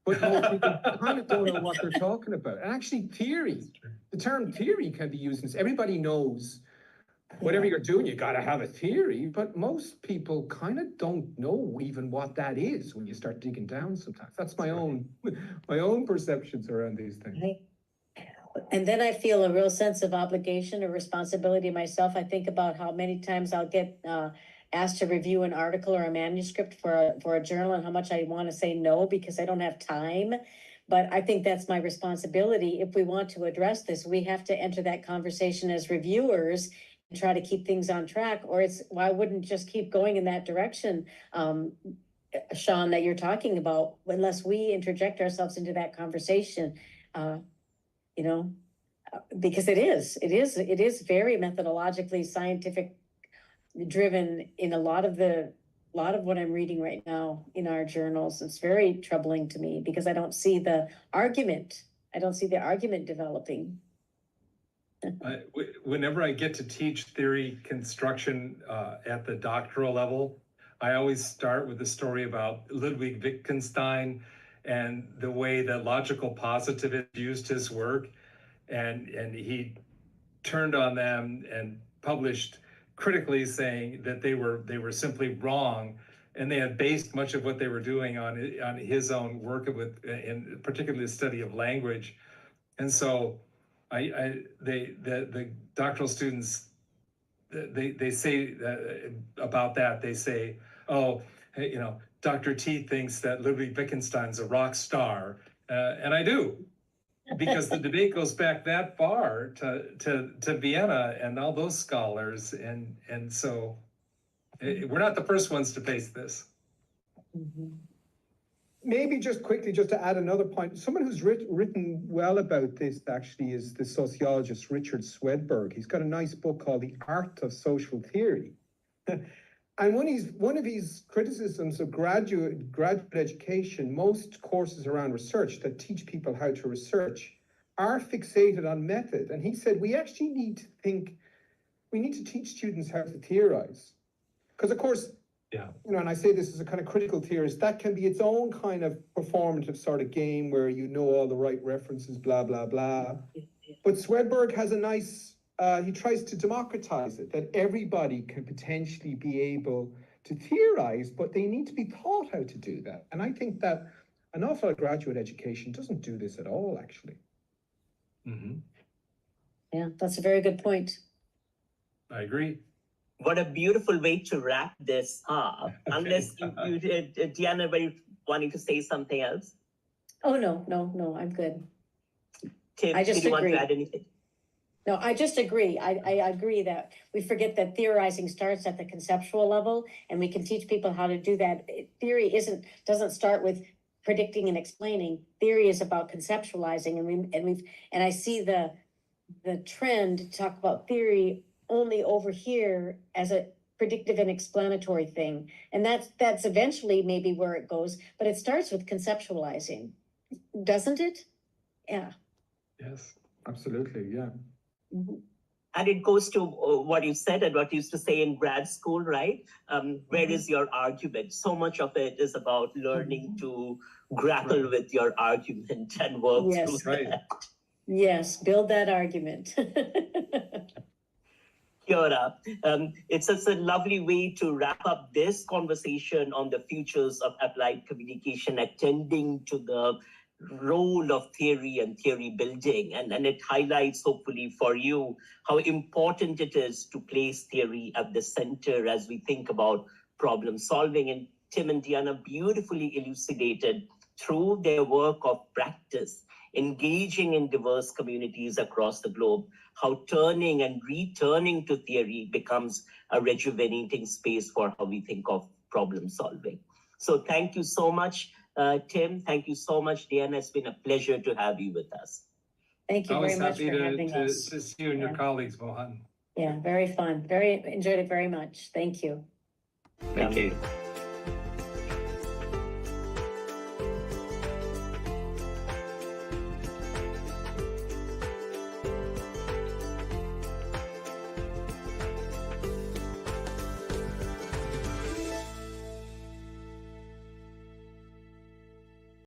But most people kind of don't know what they're talking about. And actually theory, the term theory can be used. Everybody knows whatever you're doing, you got to have a theory, but most people kind of don't know even what that is when you start digging down sometimes. That's my own perceptions around these things. And then I feel a real sense of obligation or responsibility myself. I think about how many times I'll get asked to review an article or a manuscript for a journal, and how much I want to say no because I don't have time. But I think that's my responsibility. If we want to address this, we have to enter that conversation as reviewers and try to keep things on track, or it's, why wouldn't just keep going in that direction, Sean, that you're talking about, unless we interject ourselves into that conversation, you know, because it is very methodologically scientific driven in a lot of what I'm reading right now in our journals. It's very troubling to me because I don't see the argument. I don't see the argument developing. Whenever I get to teach theory construction at the doctoral level, I always start with a story about Ludwig Wittgenstein and the way that logical positivists used his work, and he turned on them and published critically saying that they were simply wrong, and they had based much of what they were doing on his own work with, in particularly the study of language. And so the doctoral students, they say about that, they say, oh, hey, you know, Dr. T thinks that Ludwig Wittgenstein's a rock star, and I do, because the debate goes back that far to Vienna and all those scholars, and so we're not the first ones to face this. Mm-hmm. Maybe just quickly, just to add another point, someone who's written well about this actually is the sociologist Richard Swedberg. He's got a nice book called The Art of Social Theory. And one of his criticisms of graduate education, most courses around research that teach people how to research are fixated on method. And he said, we actually need to teach students how to theorize. Because of course, yeah, you know, and I say this as a kind of critical theorist, that can be its own kind of performative sort of game where you know all the right references, blah, blah, blah. But Swedberg has a nice, he tries to democratize it, that everybody can potentially be able to theorize, but they need to be taught how to do that. And I think that an awful lot of graduate education doesn't do this at all, actually. Mm-hmm. Yeah, that's a very good point. I agree. What a beautiful way to wrap this up. Unless you Deanna, were you wanting to say something else? Oh, no, I'm good. Tim, I just did you want agree. to add anything? No, I just agree. I agree that we forget that theorizing starts at the conceptual level, and we can teach people how to do that. Theory doesn't start with predicting and explaining. Theory is about conceptualizing, and I see the trend to talk about theory only over here as a predictive and explanatory thing. And that's eventually maybe where it goes, but it starts with conceptualizing, doesn't it? Yeah. Yes, Absolutely, yeah. Mm-hmm. And it goes to what you said and what you used to say in grad school, right? Where is your argument? So much of it is about learning to grapple with your argument and work through that. Yes, build that argument. Kia ora. It's such a lovely way to wrap up this conversation on the futures of applied communication, attending to the role of theory and theory building. And it highlights, hopefully for you, how important it is to place theory at the center as we think about problem solving. And Tim and Deanna beautifully elucidated through their work of practice, engaging in diverse communities across the globe, how turning and returning to theory becomes a rejuvenating space for how we think of problem solving. So thank you so much, Tim. Thank you so much, Deanna. It's been a pleasure to have you with us. Thank you very much for having us. To see you and your colleagues, Mohan. Yeah, very fun. Enjoyed it very much. Thank you. Thank you.